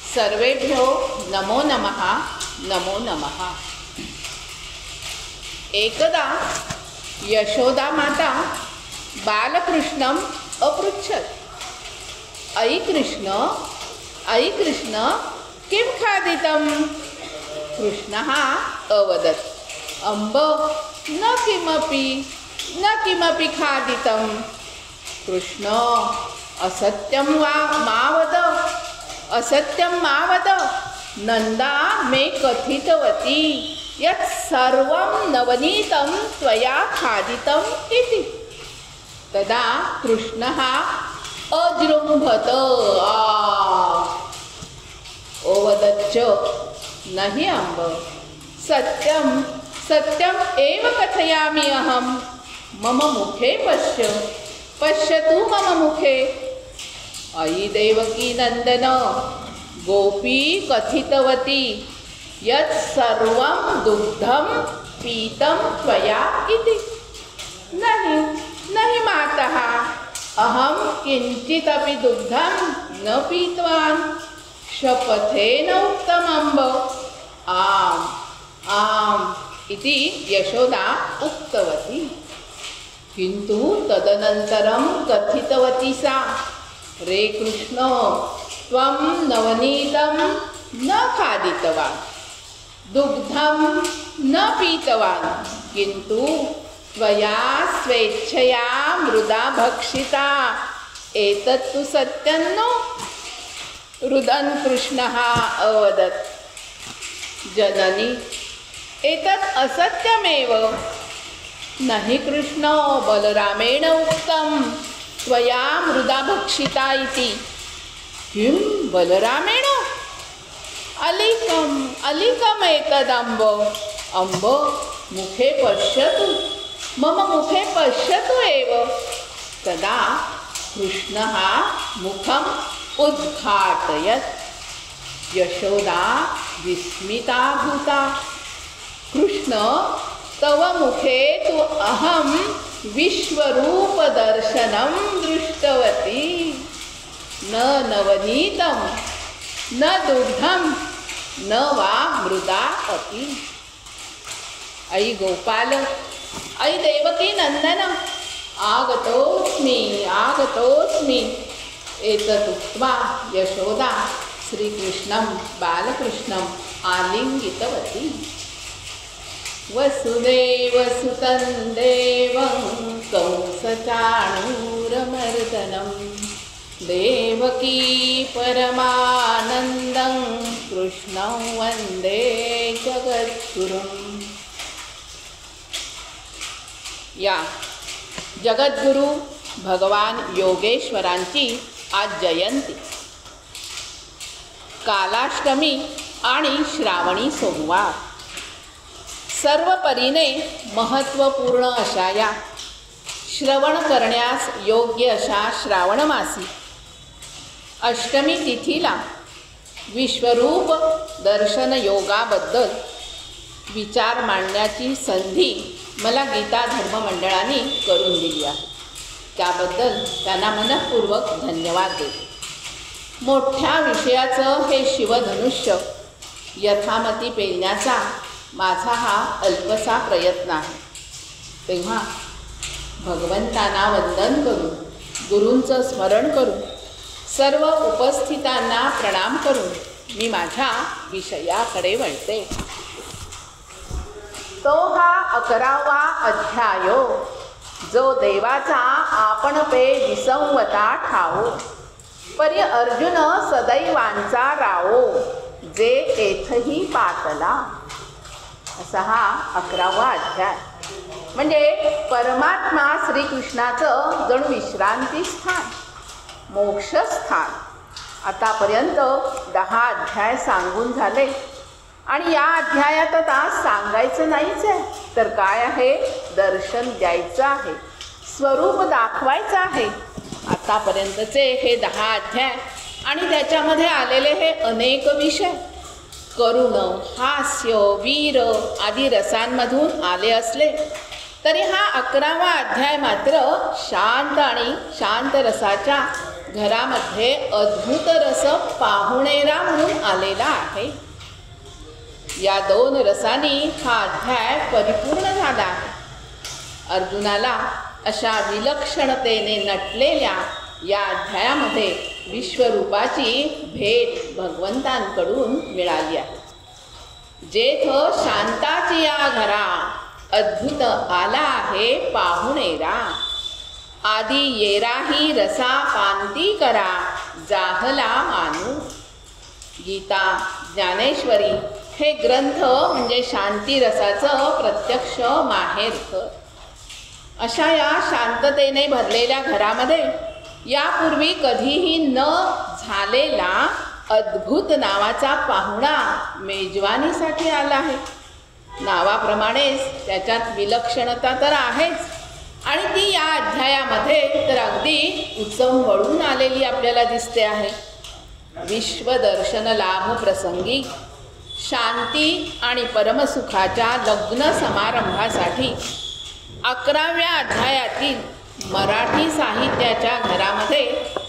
सर्वेभ्यो नमो नमः नमो नमः। एकदा यशोदा माता बालकृष्णम अपृच्छत, अयि कृष्ण किं खादितं? कृष्णः अवदत्, अम्ब न किमपि खादितं। कृष्ण असत्यं मा वद, नंदा मे कथितवती यत् सर्वं नवनीतं त्वया खादितम् इति। तदा कृष्णः अजृम्भत ओवदच्च, नहि अम्ब, सत्यम् एव कथयामि अहं। मम मुखे पश्यतु मम मुखे। अयि देवकी नंदन, गोपी कथितवती यत् सर्वं दुग्धं पीतं त्वया इति। नहि मातः, अहं किञ्चिदपि दुग्धं न पीतवान्। शपथेन उक्तम् अम्ब। आम् इति यशोदा उक्तवती। किन्तु तदनन्तरं कथितवती सा, रे कृष्ण, त्वं नवनीतं न खादितवान्, दुग्धं न पीतवान्, किन्तु त्वया स्वेच्छया मृदा भक्षिता। एतत्तु सत्यं नु? रुदन् कृष्णः अवदत्, जननी एतत् असत्यमेव। नहि कृष्ण, बलरामेण उक्तं त्वया मृदा भक्षिता इति। किं बलरामेण? अलिकम् एतदम्ब। अम्ब मुखे पश्यतु, मम मुखे पश्यतु एव। तदा कृष्णः मुखम् उद्घाटयत्। यशोदा विस्मिता भूता। कृष्ण, तव मुखे तु अहं विश्वरूपदर्शनं दृष्टवती। न नवनीतं, न दुग्धं, न वा मृदा अपि। अयि गोपाल, अयि देवकी नंदन, आगतोऽस्मि। एतदुक्त्वा यशोदा श्रीकृष्णं बालकृष्णम् आलिङ्गितवती। वसुदेवसुतं देवं कंसचाणूरमर्दनं, देवकी परमानन्दं कृष्णं वन्दे जगद्गुरुम्। या जगद्गुरु भगवान योगेश्वरांची आज जयंती, कालाष्टमी आणि श्रावणी सोमवार। सर्व परीने महत्त्वपूर्ण अशा या श्रवण करण्यास योग्य अशा श्रावण मासी अष्टमी तिथीला विश्वरूप दर्शन योगाबद्दल विचार मांडण्याची संधी मला गीता धर्म मंडळाने करून दिली आहे। त्याबद्दल त्यांना मनपूर्वक धन्यवाद देते। मोठ्या विषयाचं हे शिवधनुष्य यथामती पेलण्याचा माझा हा अल्पसा प्रयत्न आहे। तेव्हा भगवंतांना वंदन करून, गुरूंचं स्मरण करून, सर्व उपस्थितांना प्रणाम करून मी माझ्या विषयाकडे वळते। तो हा 11वा अध्याय, जो देवाचा आपण पे विसंवता ठावो, परी अर्जुन सदैवांचा रावो, जे एथही पातला। असा हा 11वा अध्याय। म्हणजे परमात्मा श्रीकृष्णाचं जणू विश्रांती स्थान, मोक्षस्थान। आतापर्यंत 10 अध्याय सांगून झाले आणि या अध्यायात आता सांगायचं नाहीच आहे, तर काय आहे, दर्शन द्यायचं आहे, स्वरूप दाखवायचं आहे। आतापर्यंतचे हे 10 अध्याय आणि त्याच्यामध्ये आलेले हे अनेक विषय करुण, हास्य, वीर आदी रसांमधून आले असले तरी हा 11वा अध्याय मात्र शांत आणि शांत रसाच्या घरामध्ये अद्भुत रस पाहुणेरा म्हणून आलेला आहे. या 2 रसांनी हा अध्याय परिपूर्ण झाला आहे. अर्जुनाला अशा विलक्षणतेने नटलेल्या या अध्यायामध्ये विश्वरूपाची भेट भगवंतांकडून मिळाली आहे. जेथ शांताची या घरा अद्भुत आला आहे पाहुणेरा. आदी येराही रसा पांती करा जाहला मानू. गीता, ज्ञानेश्वरी हे ग्रंथ म्हणजे शांती रसाचं प्रत्यक्ष माहेरघर. अशा या शांततेने भरलेल्या घरामध्ये यापूर्वी कधीही न झालेला अद्भुत नावाचा पाहुणा मेजवानीसाठी आला आहे. नावाप्रमाणेच त्याच्यात विलक्षणता तर आहेच आणि ती या अध्यायामध्ये तर अगदी उचंबळून आलेली आपल्याला दिसते आहे. विश्वदर्शन लाभ प्रसंगी शांती आणि परमसुखाच्या लग्न समारंभासाठी 11व्या अध्यायातील मराठी साहित्याच्या घरामध्ये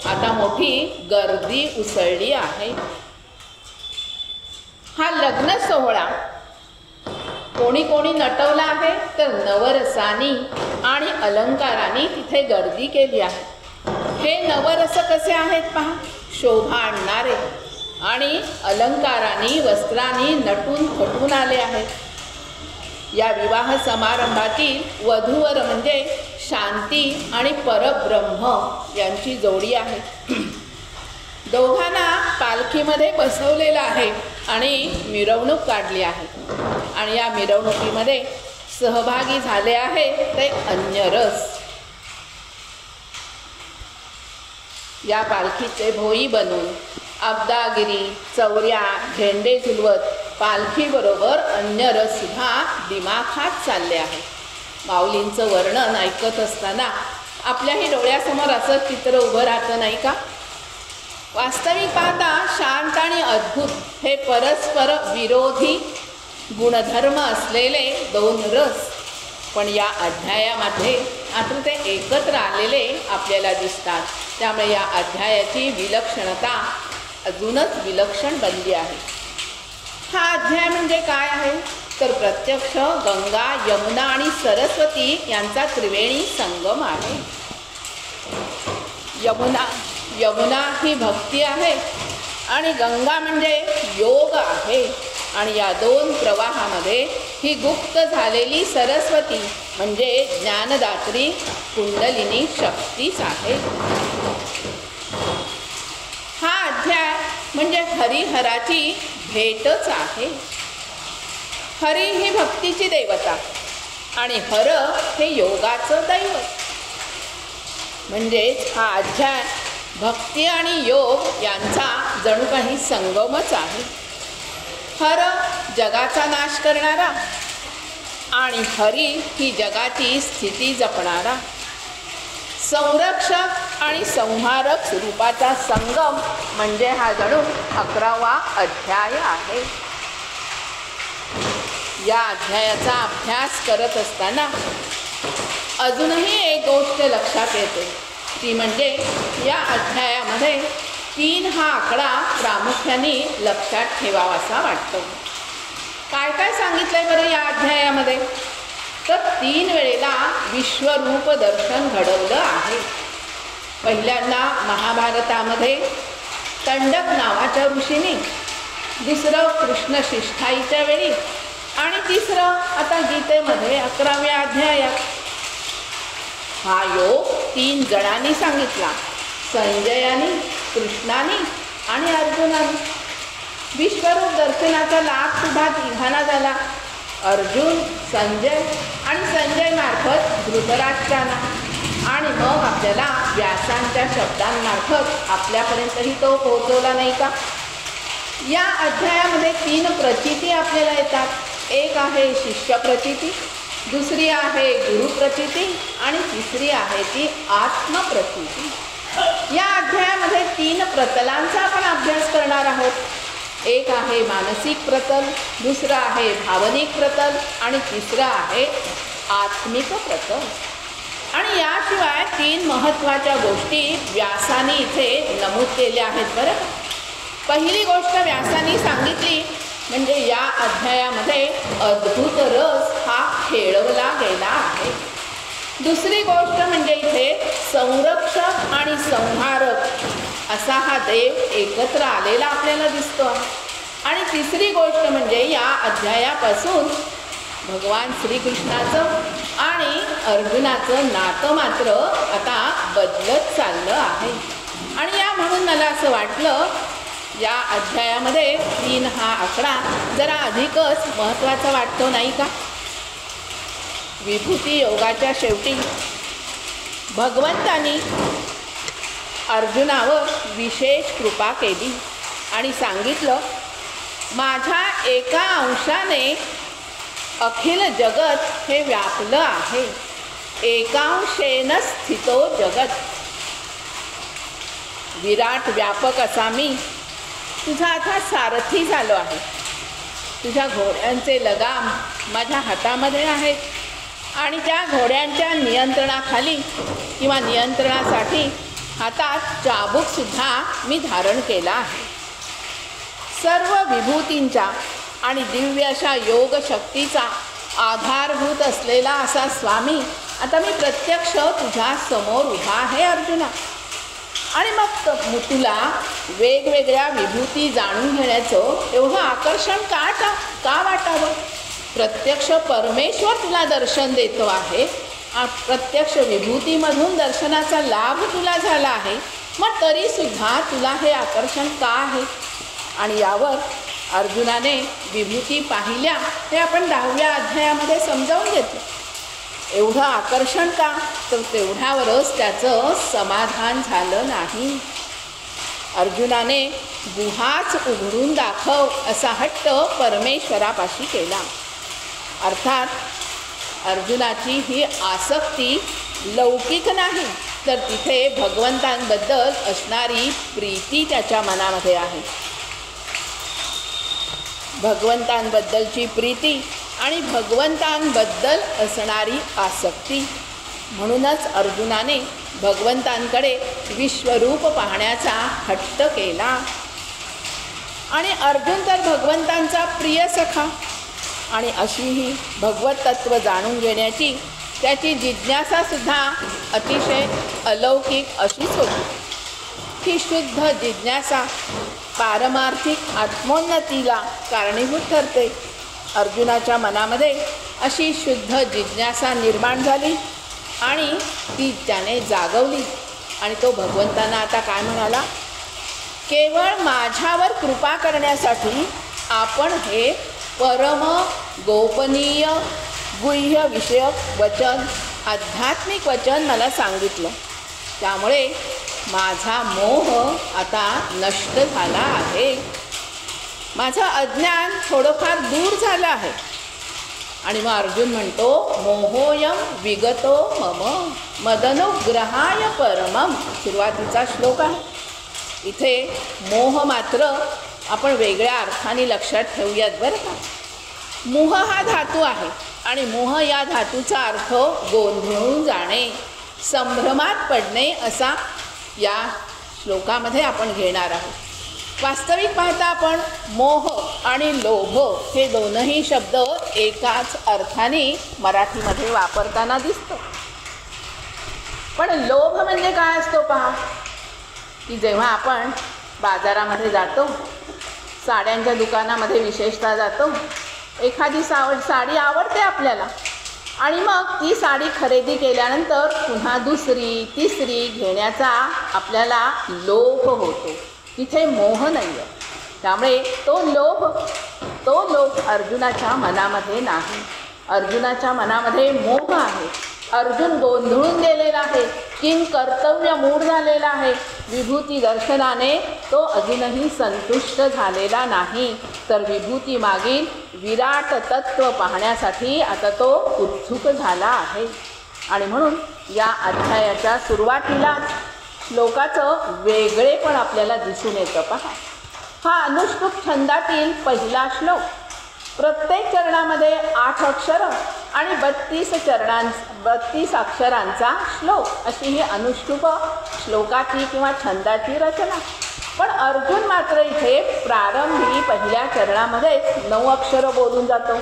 आता मोठी गर्दी उसळली आहे. हा लग्न सोहळा कोणी कोणी नटवला आहे तर नवरसानी आणि अलंकारांनी तिथे गर्दी केली आहे. हे नवरस कसे आहेत पहा, शोभा आणणारे आणि अलंकारांनी वस्त्रांनी नटून थटून आले आहेत. या विवाह समारंभातील वधूवर म्हणजे शांती आणि परब्रह्म यांची जोडी आहे. दोघांना पालखीमध्ये बसवलेलं आहे आणि मिरवणूक काढली आहे आणि या मिरवणुकीमध्ये सहभागी झाले आहे ते अन्य रस. या पालखीचे भोई बनून अब्दागिरी, चौऱ्या, झेंडे झुलवत पालखीबरोबर अन्य रससुद्धा दिमाखात चालले आहे. माऊलींचं वर्णन ऐकत असताना आपल्याही डोळ्यासमोर असं चित्र उभं राहतं नाही का? वास्तविक पाहता शांत आणि अद्भुत हे परस्पर विरोधी गुणधर्म असलेले 2 रस, पण या अध्यायामध्ये मात्र ते एकत्र आलेले आपल्याला दिसतात. त्यामुळे या अध्यायाची विलक्षणता अजूनच विलक्षण बनली आहे. हा अध्याय म्हणजे काय आहे तर प्रत्यक्ष गंगा, यमुना आणि सरस्वती यांचा त्रिवेणी संगम आहे. यमुना ही भक्ती आहे आणि गंगा म्हणजे योग आहे आणि या 2 प्रवाहामध्ये ही गुप्त झालेली सरस्वती म्हणजे ज्ञानदात्री कुंडलिनी शक्तीच आहे. हा अध्याय म्हणजे हरिहराची भेटच आहे. हरी ही भक्तीची देवता आणि हर हे योगाचं दैवत. म्हणजेच हा अध्याय भक्ती आणि योग यांचा जणू काही संगमच आहे. हर जगाचा नाश करणारा आणि हरी ही जगाची स्थिती जपणारा, संरक्षक आणि संहारक रूपाचा संगम म्हणजे हा जणू 11वा अध्याय आहे. या अध्यायाचा अभ्यास करत असताना अजूनही एक गोष्ट लक्षात येते, ती म्हणजे या अध्यायामध्ये 3 हा आकडा प्रामुख्याने लक्षात ठेवावासा वाटतो. काय काय सांगितलंय बरं या अध्यायामध्ये तर 3 वेळेला विश्वरूप दर्शन घडवलं आहे. पहिल्यांदा महाभारतामध्ये तंडक नावाच्या ऋषीने, दुसरं कृष्ण शिष्ठाईच्या वेळी आणि तिसरं आता गीतेमध्ये 11व्या अध्यायात. हा योग 3 जणांनी सांगितला, संजयाने, कृष्णाने आणि अर्जुनाने. विश्वरूप दर्शनाचा लाभ सुद्धा तिघांना झाला, अर्जुन, संजय आणि संजय मार्फत धृतराष्ट्रांना आणि मग आपल्याला व्यासांच्या शब्दांमार्फत आपल्यापर्यंतही तो पोहोचवला नाही का? या अध्यायामध्ये 3 प्रचिती आपल्याला येतात. एक आहे शिष्य प्रचिती, दुसरी आहे गुरुप्रचिती आणि तिसरी आहे ती आत्मप्रचिती. या अध्यायामध्ये 3 प्रतलांचा आपण अभ्यास करणार आहोत. एक आहे मानसिक प्रतल, दुसरं आहे भावनिक प्रतल आणि तिसरं आहे आत्मिक प्रतल. आणि याशिवाय 3 महत्त्वाच्या गोष्टी व्यासाने इथे नमूद केल्या आहेत बरं का. पहिली गोष्ट व्यासाने सांगितली म्हणजे या अध्यायामध्ये अद्भुत रस हा खेळवला गेला आहे. दुसरी गोष्ट म्हणजे इथे संरक्षक आणि संहारक असा हा देव एकत्र आलेला आपल्याला दिसतो आहे. आणि तिसरी गोष्ट म्हणजे या अध्यायापासून भगवान श्रीकृष्णाचं आणि अर्जुनाचं नातं मात्र आता बदलत चाललं आहे. आणि या म्हणून मला असं वाटलं या अध्यायामध्ये 3 हा आकडा जरा अधिकच महत्त्वाचा वाटतो नाही का. विभूती योगाच्या शेवटी भगवंतानी अर्जुनावर विशेष कृपा केली आणि सांगितलं माझ्या एका अंशाने अखिल जगत हे व्यापलं आहे. एकांशेन स्थितो जगत. विराट व्यापक असा मी तुझा आता सारथी झालो आहे. तुझ्या घोड्यांचे लगाम माझ्या हातामध्ये आहेत आणि त्या घोड्यांच्या नियंत्रणाखाली किंवा नियंत्रणासाठी हातात चाबूकसुद्धा मी धारण केला आहे. सर्व विभूतींच्या आणि दिव्य अशा योग शक्तीचा आधारभूत असलेला असा स्वामी आता मी प्रत्यक्ष तुझ्या समोर उभा आहे अर्जुना. आणि मग तुला वेगवेगळ्या विभूती जाणून घेण्याचं एवढं आकर्षण का वाटावं. प्रत्यक्ष परमेश्वर तुला दर्शन देतो आहे. प्रत्यक्ष विभूतीमधून दर्शनाचा लाभ तुला झाला आहे. मग तरीसुद्धा तुला हे आकर्षण का आहे. आणि यावर अर्जुनाने विभूती पाहिल्या हे आपण 10व्या अध्यायामध्ये समजावून घेतलं. एवढं आकर्षण का तर तेवढ्यावरच त्याचं समाधान झालं नाही. अर्जुनाने गुहाच उघडून दाखव असा हट्ट परमेश्वरापाशी केला. अर्थात अर्जुनाची ही आसक्ती लौकिक नाही तर तिथे भगवंतांबद्दल असणारी प्रीती त्याच्या मनामध्ये आहे. भगवंतांबद्दलची प्रीती आणि भगवंतांबद्दल असणारी आसक्ती. म्हणूनच अर्जुनाने भगवंतांकडे विश्वरूप पाहण्याचा हट्ट केला. आणि अर्जुन तर भगवंतांचा प्रिय सखा आणि अशी ही भगवत तत्व जाणून घेण्याची त्याची जिज्ञासासुद्धा अतिशय अलौकिक अशीच होती. ही शुद्ध जिज्ञासा पारमार्थिक आत्मोन्नतीला कारणीभूत ठरते. अर्जुनाच्या मनामध्ये अशी शुद्ध जिज्ञासा निर्माण झाली आणि ती त्याने जागवली. आणि तो भगवंतांना आता काय म्हणाला, केवळ माझ्यावर कृपा करण्यासाठी आपण हे परम गोपनीय गुह्य विषयक वचन आध्यात्मिक वचन मला सांगितलं. त्यामुळे माझा मोह आता नष्ट झाला आहे. माझं अज्ञान थोडंफार दूर झालं आहे. आणि मग अर्जुन म्हणतो मोहोयम विगतो मम मदनुग्रहाय परमम. सुरुवातीचा श्लोक आहे. इथे मोह मात्र आपण वेगळ्या अर्थाने लक्षात ठेवूयात बरं का. मोह हा धातू आहे आणि मोह या धातूचा अर्थ गोंधळून जाणे, संभ्रमात पडणे असा या श्लोकामध्ये आपण घेणार आहोत. वास्तविक पाहता आपण मोह आणि लोभ हे दोनही शब्द एकाच अर्थाने मराठीमध्ये वापरताना दिसतो. पण लोभ म्हणजे काय असतो पहा, की जेव्हा आपण बाजारामध्ये जातो, साड्यांच्या दुकानामध्ये विशेषतः जातो, एखादी साडी आवडते आपल्याला आणि मग ती साडी खरेदी केल्यानंतर पुन्हा दुसरी तिसरी घेण्याचा आपल्याला लोभ होतो. तिथे मोह नाही आहे. त्यामुळे तो लोभ अर्जुनाच्या मनामध्ये नाही. अर्जुनाच्या मनामध्ये मोह आहे. अर्जुन गोंधळून गेलेला आहे, किंग कर्तव्य मूढ झालेला आहे. विभूती दर्शनाने तो अजूनही संतुष्ट झालेला नाही, तर विभूती मागील विराट तत्व पाहण्यासाठी आता तो उत्सुक झाला आहे. आणि म्हणून या अध्यायाच्या सुरुवातीलाच श्लोकाचं वेगळेपण आपल्याला दिसून येतं पहा. हा अनुष्टुप छंदातील पहिला श्लोक. प्रत्येक चरणामध्ये 8 अक्षरं आणि 32 अक्षरांचा श्लोक, अशी ही अनुष्टुप श्लोकाची किंवा छंदाची रचना. पण अर्जुन मात्र इथे प्रारंभी पहिल्या चरणामध्ये 9 अक्षरं बोलून जातो.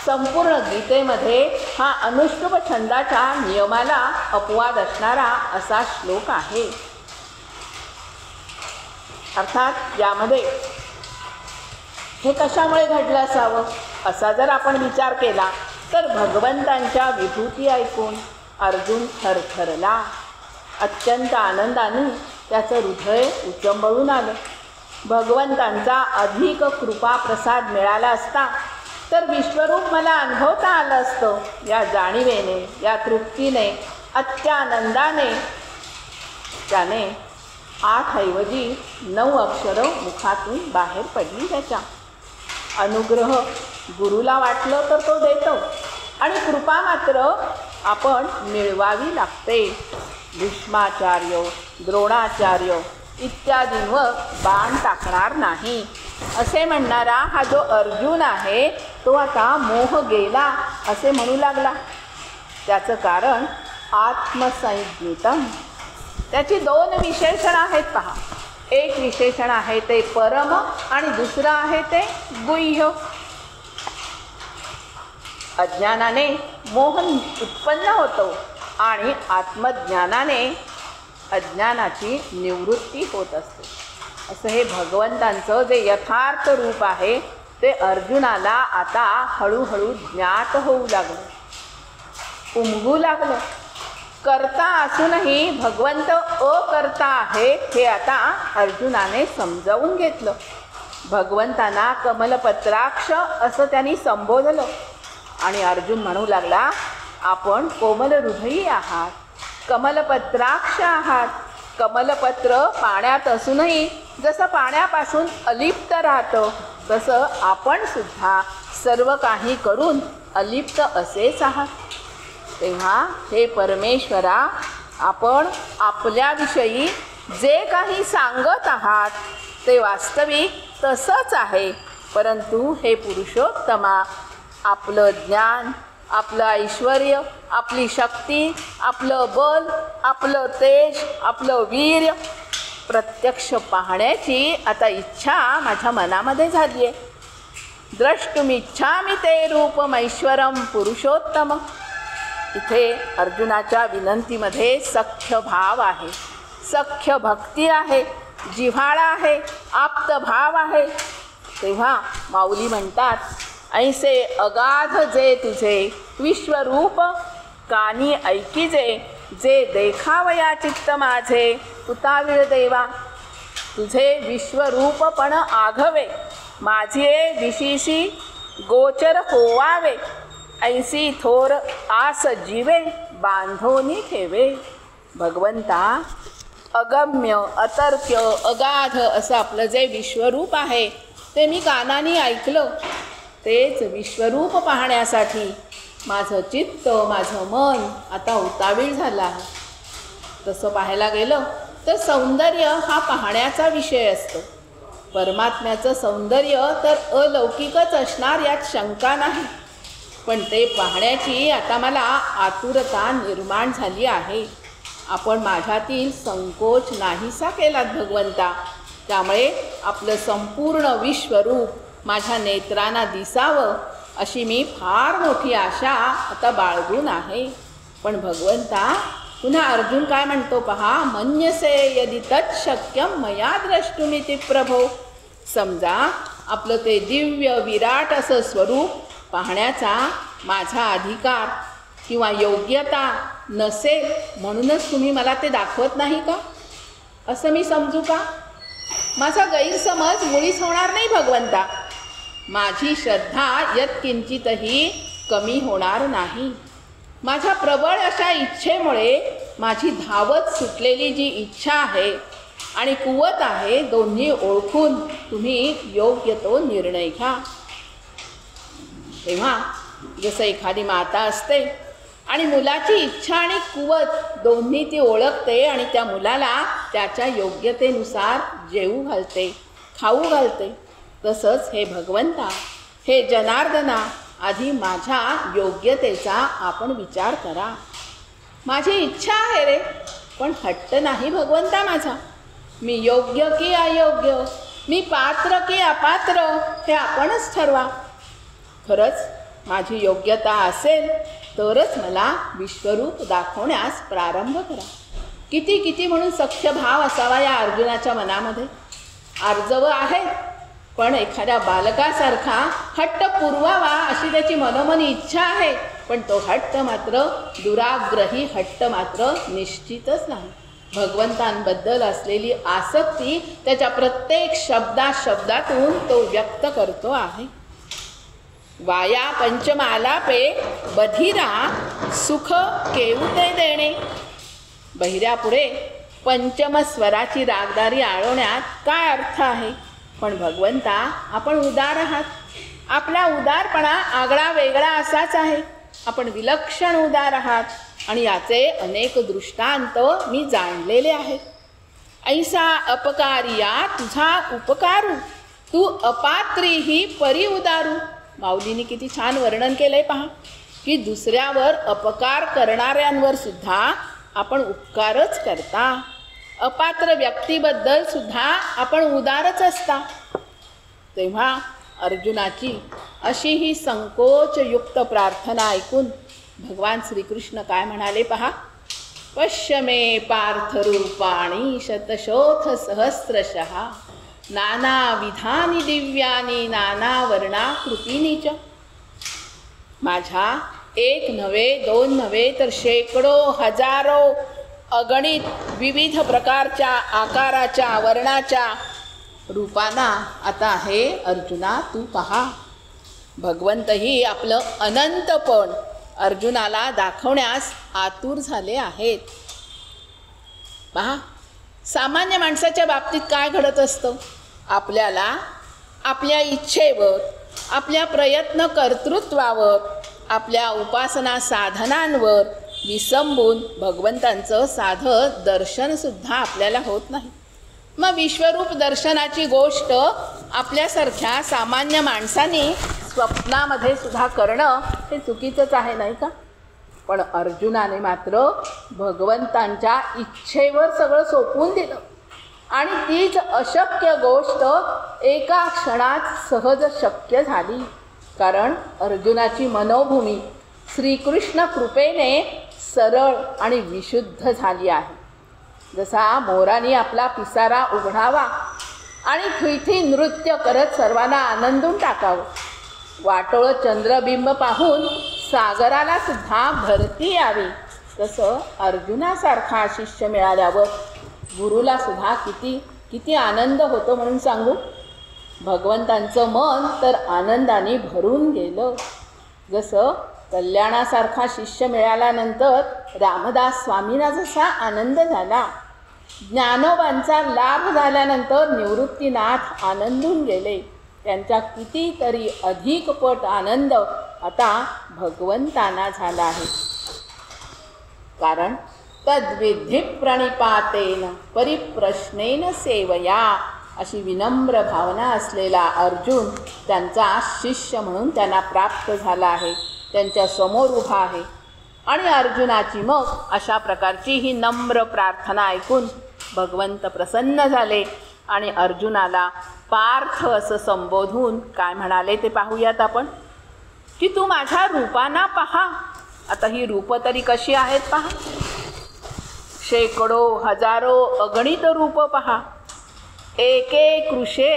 संपूर्ण गीतेमध्ये हा अनुष्टुप छंदाच्या नियमाला अपवाद असणारा असा श्लोक आहे. अर्थात यामध्ये हे कशामुळे घडलं असावं असा जर आपण विचार केला तर भगवंतांच्या विभूती ऐकून अर्जुन थरथरला. अत्यंत आनंदाने त्याचं हृदय उचंबळून आलं. भगवंतांचा अधिक कृपा प्रसाद मिळाला असता तर विश्वरूप मला अनुभवता आलं असतं. या जाणीवेने, या तृप्तीने, अत्यानंदाने त्याने 8 ऐवजी 9 अक्षरं मुखातून बाहेर पडली. त्याच्या अनुग्रह गुरुला वाटलं तर तो देतो आणि कृपा मात्र आपण मिळवावी लागते. भीष्माचार्य, द्रोणाचार्य इत्यादींवर बाण टाकणार नाही असे म्हणणारा हा जो अर्जुन आहे तो आता मोह गेला असे म्हणू लागला. त्याचं कारण आत्मसंज्ञितम. त्याची 2 विशेषण आहेत पहा. एक विशेषण आहे ते परम आणि दुसरं आहे ते गुह्य. अज्ञानाने मोह उत्पन्न होतो आणि आत्मज्ञानाने अज्ञानाची निवृत्ती होत असते. असं हे भगवंतांचं जे यथार्थ रूप आहे ते अर्जुनाला आता हळूहळू ज्ञात होऊ लागलं, उमगू लागलं. कर्ता असूनही भगवंत अकर्ता आहेत हे आता अर्जुनाने समजावून घेतलं. भगवंतांना कमलपत्राक्ष असं त्यांनी संबोधलं आणि अर्जुन म्हणू लागला, आपण कोमल हृदयी आहात, कमलपत्राक्ष आहात. कमलपत्र पाण्यात असूनही जसं पाण्यापासून अलिप्त राहतं तसं आपण सुद्धा सर्व काही करून अलिप्त असेच आहात. तेव्हा हे परमेश्वरा, आपण आपल्याविषयी जे काही सांगत आहात ते वास्तविक तसंच आहे. परंतु हे पुरुषोत्तमा, आपलं ज्ञान, आपलं ऐश्वर्य, आपली शक्ती, आपलं बल, आपलं तेज, आपलं वीर्य प्रत्यक्ष पाहण्याची आता इच्छा माझ्या मनामध्ये झाली आहे. द्रष्टुमिच्छामि ते रूपमैश्वरम पुरुषोत्तम. इथे अर्जुनाच्या विनंतीमध्ये सख्य भाव आहे, सख्य भक्ती आहे, जिव्हाळा आहे, आप्त भाव आहे. तेव्हा माऊली म्हणतात, ऐसे अगाध जे तुझे विश्वरूप कानी ऐकिजे, जे देखावया चित्त माझे तुताविळ देवा. तुझे विश्वरूपपण आघवे, माझे विशिशी गोचर होवावे. ऐसी थोर आस जीवे बांधोनी ठेवे. भगवंता, अगम्य, अतर्क्य, अगाध असं आपलं जे विश्वरूप आहे ते मी कानाने ऐकलं. तेच विश्वरूप पाहण्यासाठी माझं चित्त, माझं मन आता उतावीळ झालं आहे. तसं पाहायला गेलं तर सौंदर्य हा पाहण्याचा विषय असतो. परमात्म्याचं सौंदर्य तर अलौकिकच असणार यात शंका नाही. पण ते पाहण्याची आता मला आतुरता निर्माण झाली आहे. आपण माझ्यातील संकोच नाहीसा केलात भगवंता. त्यामुळे आपलं संपूर्ण विश्वरूप माझ्या नेत्रांना दिसावं अशी मी फार मोठी आशा आता बाळगून आहे. पण भगवंता, पुन्हा अर्जुन काय म्हणतो पहा, मन्यसे यदि तत्शक्यम मया द्रष्टुमिति प्रभो. समजा आपलं ते दिव्य विराट असं स्वरूप पाहण्याचा माझा अधिकार किंवा योग्यता नसेल म्हणूनच तुम्ही मला ते दाखवत नाही का, असं मी समजू का? माझा गैरसमज मुळीच होणार नाही भगवंता. माझी श्रद्धा यत्किंचितही कमी होणार नाही. माझ्या प्रबळ अशा इच्छेमुळे माझी धावत सुटलेली जी इच्छा आहे आणि कुवत आहे दोन्ही ओळखून तुम्ही योग्य तो निर्णय घ्या. तेव्हा जसं एखादी माता असते आणि मुलाची इच्छा आणि कुवत दोन्ही ती ओळखते आणि त्या मुलाला त्याच्या योग्यतेनुसार जेवू घालते, खाऊ घालते, तसंच हे भगवंता, हे जनार्दना, आधी माझ्या योग्यतेचा आपण विचार करा. माझी इच्छा आहे रे, पण हट्ट नाही भगवंता माझा. मी योग्य की अयोग्य, मी पात्र की अपात्र हे आपणच ठरवा. खरंच माझी योग्यता असेल तरच मला विश्वरूप दाखवण्यास प्रारंभ करा. किती किती म्हणून सख्य भाव असावा या अर्जुनाच्या मनामध्ये. आर्जव आहे, पण एखाद्या बालकासारखा हट्ट पुरवावा अशी त्याची मनोमनी इच्छा आहे. पण तो हट्ट मात्र दुराग्रही हट्ट मात्र निश्चितच नाही. भगवंतांबद्दल असलेली आसक्ती त्याच्या प्रत्येक शब्दातून तो व्यक्त करतो आहे. वाया पंचमालापे बधिरा सुख केवते देणे. बहिऱ्यापुढे पंचमस्वराची रागदारी आळवण्यात काय अर्थ आहे. पण भगवंता आपण उदार आहात. आपला उदारपणा आगळा वेगळा असाच आहे. आपण विलक्षण उदार आहात आणि याचे अनेक दृष्टांत मी जाणलेले आहेत. ऐसा अपकारिया तुझा उपकारू, तू अपात्रीही परी उदारू. माऊलीने किती छान वर्णन केलंय पहा, की दुसऱ्यावर अपकार करणाऱ्यांवर सुद्धा आपण उपकारच करता. अपात्र व्यक्तीबद्दल सुद्धा आपण उदारच असता. तेव्हा अर्जुनाची अशी ही संकोचयुक्त प्रार्थना ऐकून भगवान श्रीकृष्ण काय म्हणाले पहा. पश्य मे पार्थरूपाणी शतशोथ सहस्रशः नानाविधानी दिव्यानी नानावर्णाकृतीनी च. माझ्या एक नव्हे दोन नव्हे तर शेकडो हजारो अगणित विविध प्रकारच्या आकाराच्या वर्णाच्या रूपांना आता हे अर्जुना तू पहा. भगवंतही आपलं अनंतपण अर्जुनाला दाखवण्यास आतुर झाले आहेत. पहा, सामान्य माणसाच्या बाबतीत काय घडत असतं. आपल्याला आपल्या इच्छेवर, आपल्या प्रयत्न कर्तृत्वावर, आपल्या उपासना साधनांवर विसंबून भगवंतांचं साधं दर्शनसुद्धा आपल्याला होत नाही. मग विश्वरूप दर्शनाची गोष्ट आपल्यासारख्या सामान्य माणसांनी स्वप्नामध्ये सुद्धा करणं हे चुकीचंच आहे नाही का. पण अर्जुनाने मात्र भगवंतांच्या इच्छेवर सगळं सोपवून दिलं आणि तीच अशक्य गोष्ट एका क्षणात सहज शक्य झाली. कारण अर्जुनाची मनोभूमी श्रीकृष्ण कृपेने सरळ आणि विशुद्ध झाली आहे. जसा मोराने आपला पिसारा उघडावा आणि थुईथी नृत्य करत सर्वांना आनंदून टाकावं, वाटोळं चंद्रबिंब पाहून सागराला सुद्धा भरती यावी, तसं अर्जुनासारखा शिष्य मिळाल्यावर गुरुला सुद्धा किती किती आनंद होतो म्हणून सांगू. भगवंतांचं मन तर आनंदाने भरून गेलं. जसं कल्याणासारखा शिष्य मिळाल्यानंतर रामदास स्वामींना जसा आनंद झाला, ज्ञानोबांचा लाभ झाल्यानंतर निवृत्तीनाथ आनंदून गेले, त्यांचा कितीतरी अधिक पट आनंद आता भगवंतांना झाला आहे. कारण तद्विधी प्रणिपातेन परिप्रश्नेन सेवया अशी विनम्र भावना असलेला अर्जुन त्यांचा शिष्य म्हणून त्यांना प्राप्त झाला आहे, त्यांच्या समोर उभा आहे. आणि अर्जुनाची मग अशा प्रकारची ही नम्र प्रार्थना ऐकून भगवंत प्रसन्न झाले आणि अर्जुनाला पार्थ असं संबोधून काय म्हणाले ते पाहूयात आपण. की तू माझ्या रूपांना पहा. आता ही रूप तरी कशी आहेत पहा. शेकडो हजारो अगणित रूप पहा. एके कृशे,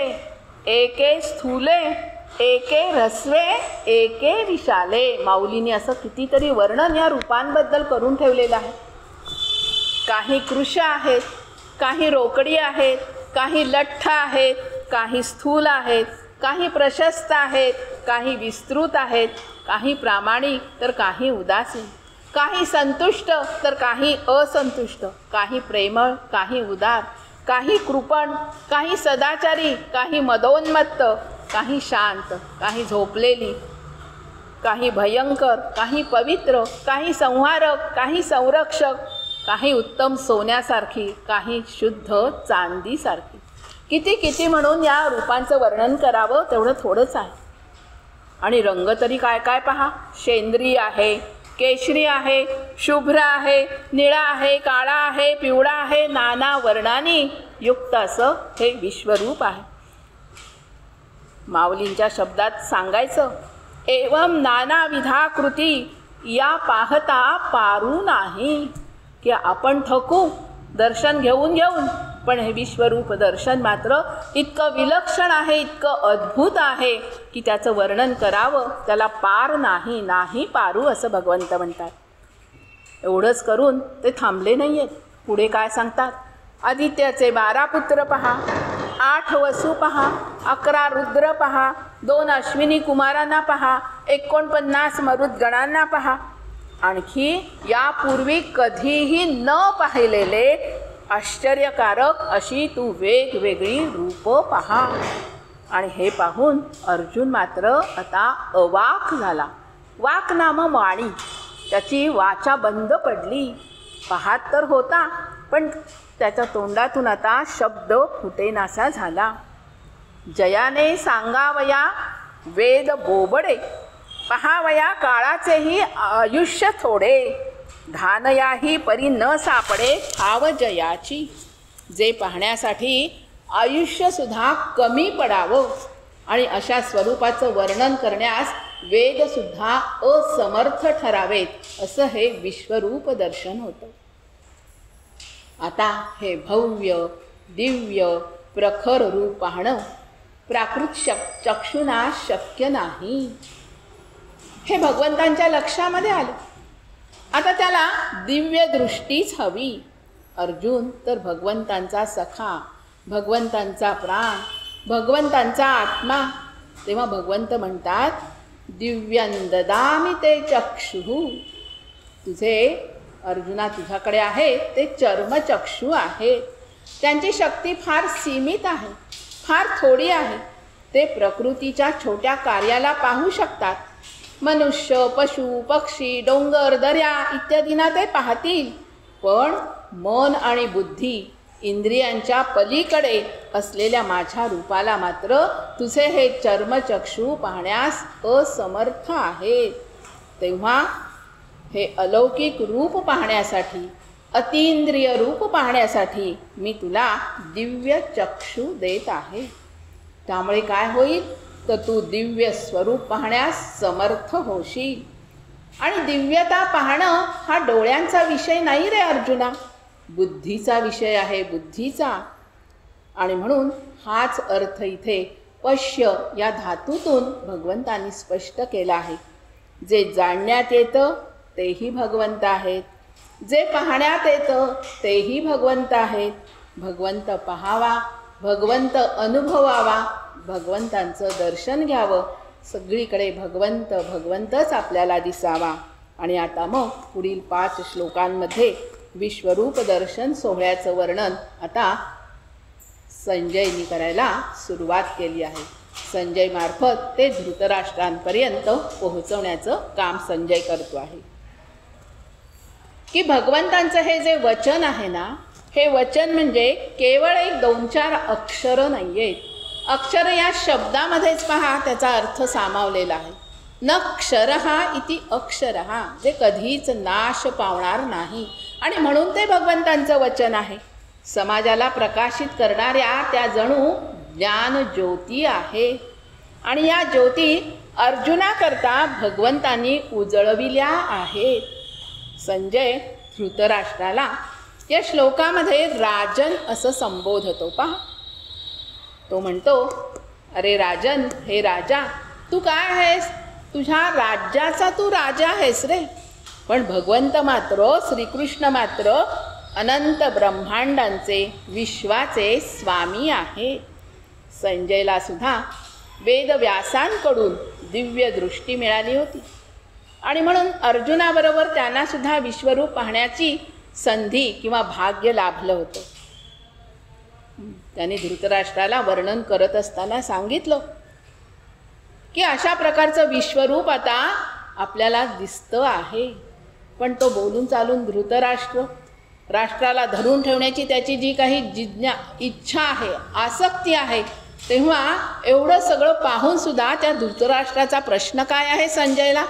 एके स्थूले, एके रस्वे, एके विशाले. माऊलीने असं कितीतरी वर्णन या रूपांबद्दल करून ठेवलेलं आहे. काही कृश आहेत, काही रोकडी आहेत, काही लठ्ठ आहेत, काही स्थूल आहेत, काही प्रशस्त आहेत, काही विस्तृत आहेत, काही प्रामाणिक तर काही उदासीन, काही संतुष्ट तर काही असंतुष्ट, काही प्रेमळ, काही उदार, काही कृपण, काही सदाचारी, काही मदोन्मत्त, काही शांत, काही झोपलेली, काही भयंकर, काही पवित्र, काही संहारक, काही संरक्षक, काही उत्तम सोन्यासारखी, काही शुद्ध चांदीसारखी. किती किती म्हणून या रूपांचं वर्णन करावं तेवढं थोडंच आहे. आणि रंग तरी काय काय पहा, शेंद्री आहे, केशरी आहे, शुभ्र आहे, निळा आहे, काळा आहे, पिवळा आहे, नाना वर्णांनी युक्त असं हे विश्वरूप आहे. माऊलींच्या शब्दात सांगायचं, एवं नानाविधा कृती या पाहता पारू नाही. की आपण थकू दर्शन घेऊन पण हे विश्वरूप दर्शन मात्र इतकं विलक्षण आहे, इतकं अद्भुत आहे की त्याचं वर्णन करावं त्याला पार नाही, नाही पारू असं भगवंत म्हणतात. एवढंच करून ते थांबले नाही आहेत. पुढे काय सांगतात, आदित्याचे 12 पुत्र पहा, 8 वसू पहा, 11 रुद्र पहा, 2 अश्विनी कुमारांना पहा, 49 मरुद्गणांना पहा. आणखी यापूर्वी कधीही न पाहिलेले आश्चर्यकारक अशी तू वेगवेगळी रूपं पहा. आणि हे पाहून अर्जुन मात्र आता अवाक झाला. वाक नाम वाणी, त्याची वाचा बंद पडली. पाहत तर होता पण त्याच्या तोंडातून आता शब्द फुटेनासा झाला. जयाने सांगावया वेद बोबडे, पहावया काळाचेही आयुष्य थोडे, धानयाही परी न सापडे ठाव जयाची. जे पाहण्यासाठी आयुष्यसुद्धा कमी पडावं आणि अशा स्वरूपाचं वर्णन करण्यास वेदसुद्धा असमर्थ ठरावेत असं हे विश्वरूप दर्शन होतं. आता हे भव्य दिव्य प्रखर रूप पाहणं प्राकृत चक्षुना शक्य नाही. हे भगवंतांच्या लक्षामध्ये आलं. आता त्याला दिव्य दृष्टीच हवी. अर्जुन तर भगवंतांचा सखा, भगवंतांचा प्राण, भगवंतांचा आत्मा. तेव्हा भगवंत म्हणतात, दिव्यं ददामि ते चक्षुः. तुझे अर्जुना तुझ्याकडे आहे ते चर्मचक्षु आहे. त्यांची शक्ती फार सीमित आहे, फार थोडी आहे. ते प्रकृतीच्या छोट्या कार्याला पाहू शकतात. मनुष्य, पशु, पक्षी, डोंगर, दर्या इत्यादींना ते पाहतील. पण मन आणि बुद्धी इंद्रियांच्या पलीकडे असलेल्या माझ्या रूपाला मात्र तुझे हे चर्मचक्षु पाहण्यास असमर्थ आहेत. तेव्हा हे अलौकिक रूप पाहण्यासाठी, अतींद्रिय रूप पाहण्यासाठी मी तुला दिव्य चक्षु देत आहे. त्यामुळे काय होईल तर तू दिव्य स्वरूप पाहण्यास समर्थ होशील. आणि दिव्यता पाहणं हा डोळ्यांचा विषय नाही रे अर्जुना, बुद्धीचा विषय आहे, बुद्धीचा. आणि म्हणून हाच अर्थ इथे पश्य या धातूतून भगवंतांनी स्पष्ट केला आहे. जे जाणण्यात येतं तेही भगवंत आहेत, जे पाहण्यात येतं तेही भगवंत आहेत. भगवंत पाहावा, भगवंत अनुभवावा, भगवंतांचं दर्शन घ्यावं. सगळीकडे भगवंत भगवंतच आपल्याला दिसावा. आणि आता मग पुढील 5 श्लोकांमध्ये विश्वरूप दर्शन सोहळ्याचं वर्णन आता संजयनी करायला सुरुवात केली आहे. संजय मार्फत ते धृतराष्ट्रांपर्यंत पोहोचवण्याचं काम संजय करतो आहे. की भगवंतांचं हे जे वचन आहे ना, हे वचन म्हणजे केवळ एक 2-4 अक्षरं नाही आहेत. अक्षर या शब्दामध्येच पहा त्याचा अर्थ सामावलेला आहे. न क्षरहा इति अक्षरहा, जे कधीच नाश पावणार नाही. आणि म्हणून ते भगवंतांचं वचन आहे. समाजाला प्रकाशित करणाऱ्या त्या जणू ज्ञान ज्योती आहे. आणि या ज्योती अर्जुनाकरता भगवंतांनी उजळविल्या आहेत. संजय धृतराष्ट्राला या श्लोकामध्ये राजन असं संबोधतो पहा. तो म्हणतो, अरे राजन, हे राजा, तू काय आहेस? तुझ्या राज्याचा तू राजा आहेस रे. पण भगवंत मात्र, श्रीकृष्ण मात्र अनंत ब्रह्मांडांचे, विश्वाचे स्वामी आहे. संजयला सुद्धा वेदव्यासांकडून दिव्य दृष्टी मिळाली होती. आणि म्हणून अर्जुनाबरोबर त्यांना सुद्धा विश्वरूप पाहण्याची संधी किंवा भाग्य लाभलं होतं. त्यांनी धृतराष्ट्राला वर्णन करत असताना सांगितलं की अशा प्रकारचं विश्वरूप आता आपल्याला दिसतं आहे. पण तो बोलून चालून राष्ट्राला धरून ठेवण्याची त्याची जी काही इच्छा आहे, आसक्ती आहे, तेव्हा एवढं सगळं पाहून सुद्धा त्या धृतराष्ट्राचा प्रश्न काय आहे संजयला,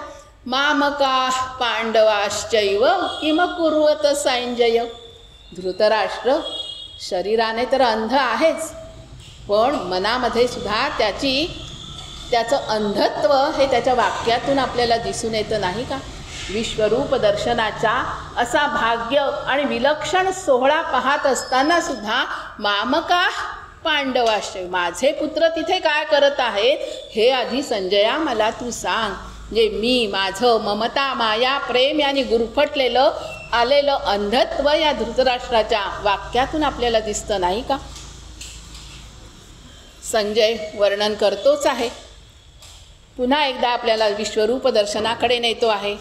मामका पांडवाश्चैव किम कुर्वत संजय. धृतराष्ट्र शरीराने तर अंध आहेच, पण मनामध्ये सुद्धा त्याचं अंधत्व हे त्याच्या वाक्यातून आपल्याला दिसून येतं नाही का. विश्वरूप दर्शनाचा असा भाग्य आणि विलक्षण सोहळा पाहत असताना सुद्धा मामका पांडवाश्चैव, माझे पुत्र तिथे काय करत आहेत हे आधी संजया मला तू सांग. म्हणजे मी माझं ममता माया प्रेम याने गुरफटलेलं आलेलं अंधत्व या धृतराष्ट्राच्या वाक्यातून आपल्याला दिसतं नाही का. संजय वर्णन करतोच आहे, पुन्हा एकदा आपल्याला विश्वरूप दर्शनाकडे नेतो आहे.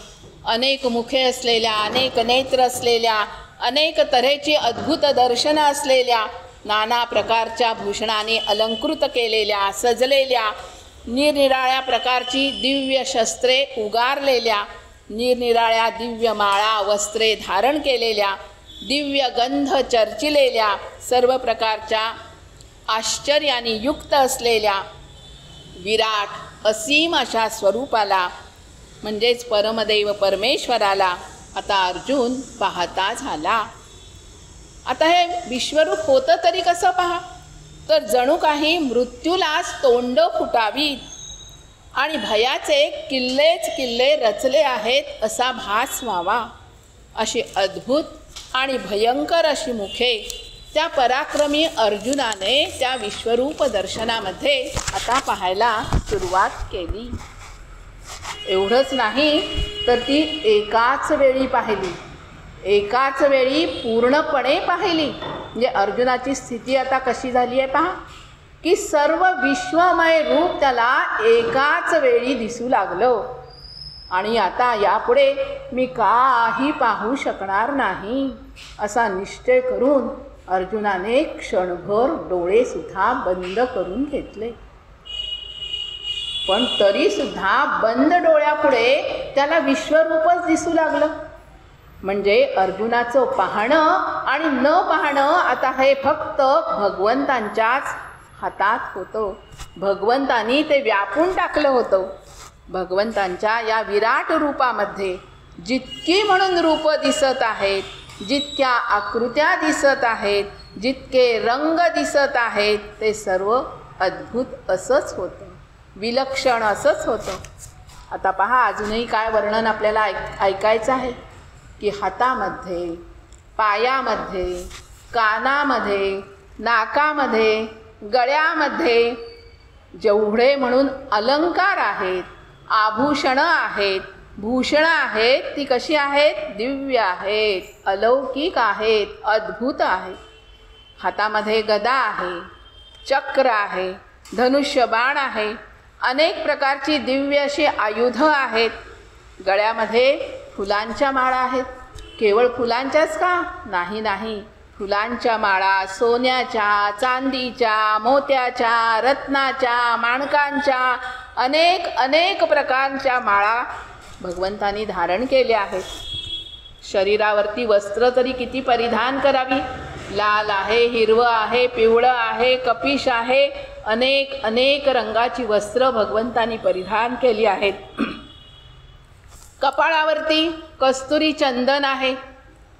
अनेक मुखे असलेल्या, अनेक नेत्र असलेल्या, अनेक तऱ्हेची अद्भुत दर्शनं असलेल्या, नाना प्रकारच्या भूषणाने अलंकृत केलेल्या, सजलेल्या, निरनिराळ्या प्रकारची दिव्य शस्त्रे उगारलेल्या, निरनिराळ्या दिव्य माळा वस्त्रे धारण केलेल्या, दिव्य गंध चर्चिलेल्या, सर्व प्रकारच्या आश्चर्याने युक्त असलेल्या विराट असीम अशा स्वरूपाला म्हणजेच परमदेव परमेश्वराला आता अर्जुन पाहता झाला. आता हे विश्वरूप होतं तरी कसं पहा, तर जणू काही मृत्यूलाच तोंड फुटावीत आणि भयाचे किल्लेच किल्ले रचले आहेत असा भास व्हावा. अशी अद्भुत आणि भयंकर अशी मुखे त्या पराक्रमी अर्जुनाने त्या विश्वरूप दर्शनामध्ये आता पाहायला सुरुवात केली. एवढंच नाही तर ती एकाच वेळी पाहिली, एकाच वेळी पूर्णपणे पाहिली. म्हणजे अर्जुनाची स्थिती आता कशी झाली आहे पहा, की सर्व विश्वमय रूप त्याला एकाच वेळी दिसू लागलं आणि आता यापुढे मी काही पाहू शकणार नाही असा निश्चय करून अर्जुनाने क्षणभर डोळे सुद्धा बंद करून घेतले. पण तरी सुद्धा बंद डोळ्यापुढे त्याला विश्वरूपच दिसू लागलं. म्हणजे अर्जुनाचं पाहणं आणि न पाहणं आता हे फक्त भगवंतांच्याच हातात होतं. भगवंतांनी ते व्यापून टाकलं होतं. भगवंतांच्या या विराट रूपामध्ये जितकी म्हणून रूप दिसत आहेत, जितक्या आकृत्या दिसत आहेत, जितके रंग दिसत आहेत, ते सर्व अद्भुत असंच होतं, विलक्षण असंच होतं. आता पहा अजूनही काय वर्णन आपल्याला ऐकायचं आहे की हातामध्ये, पायामध्ये, कानामध्ये, नाकामध्ये, गळ्यामध्ये जेवढे म्हणून अलंकार आहेत, आभूषणं आहेत, भूषणं आहेत, ती कशी आहेत, दिव्य आहेत, अलौकिक आहेत, अद्भुत आहेत. हातामध्ये गदा आहे, चक्र आहे, धनुष्यबाण आहे, अनेक प्रकारची दिव्य अशी आयुधं आहेत. गळ्यामध्ये फुलांच्या माळा आहेत. केवळ फुलांच्याच का, नाही नाही, फुलांच्या माळा सोन्याच्या, चांदीच्या, मोत्याच्या, रत्नाच्या, माणकांच्या, अनेक अनेक प्रकारच्या माळा भगवंतांनी धारण केल्या आहेत. शरीरावरती वस्त्र तरी किती परिधान करावी, लाल आहे, हिरवं आहे, पिवळं आहे, कपिश आहे, अनेक अनेक रंगाची वस्त्र भगवंतांनी परिधान केली आहेत. कपाळावरती कस्तुरी चंदन आहे,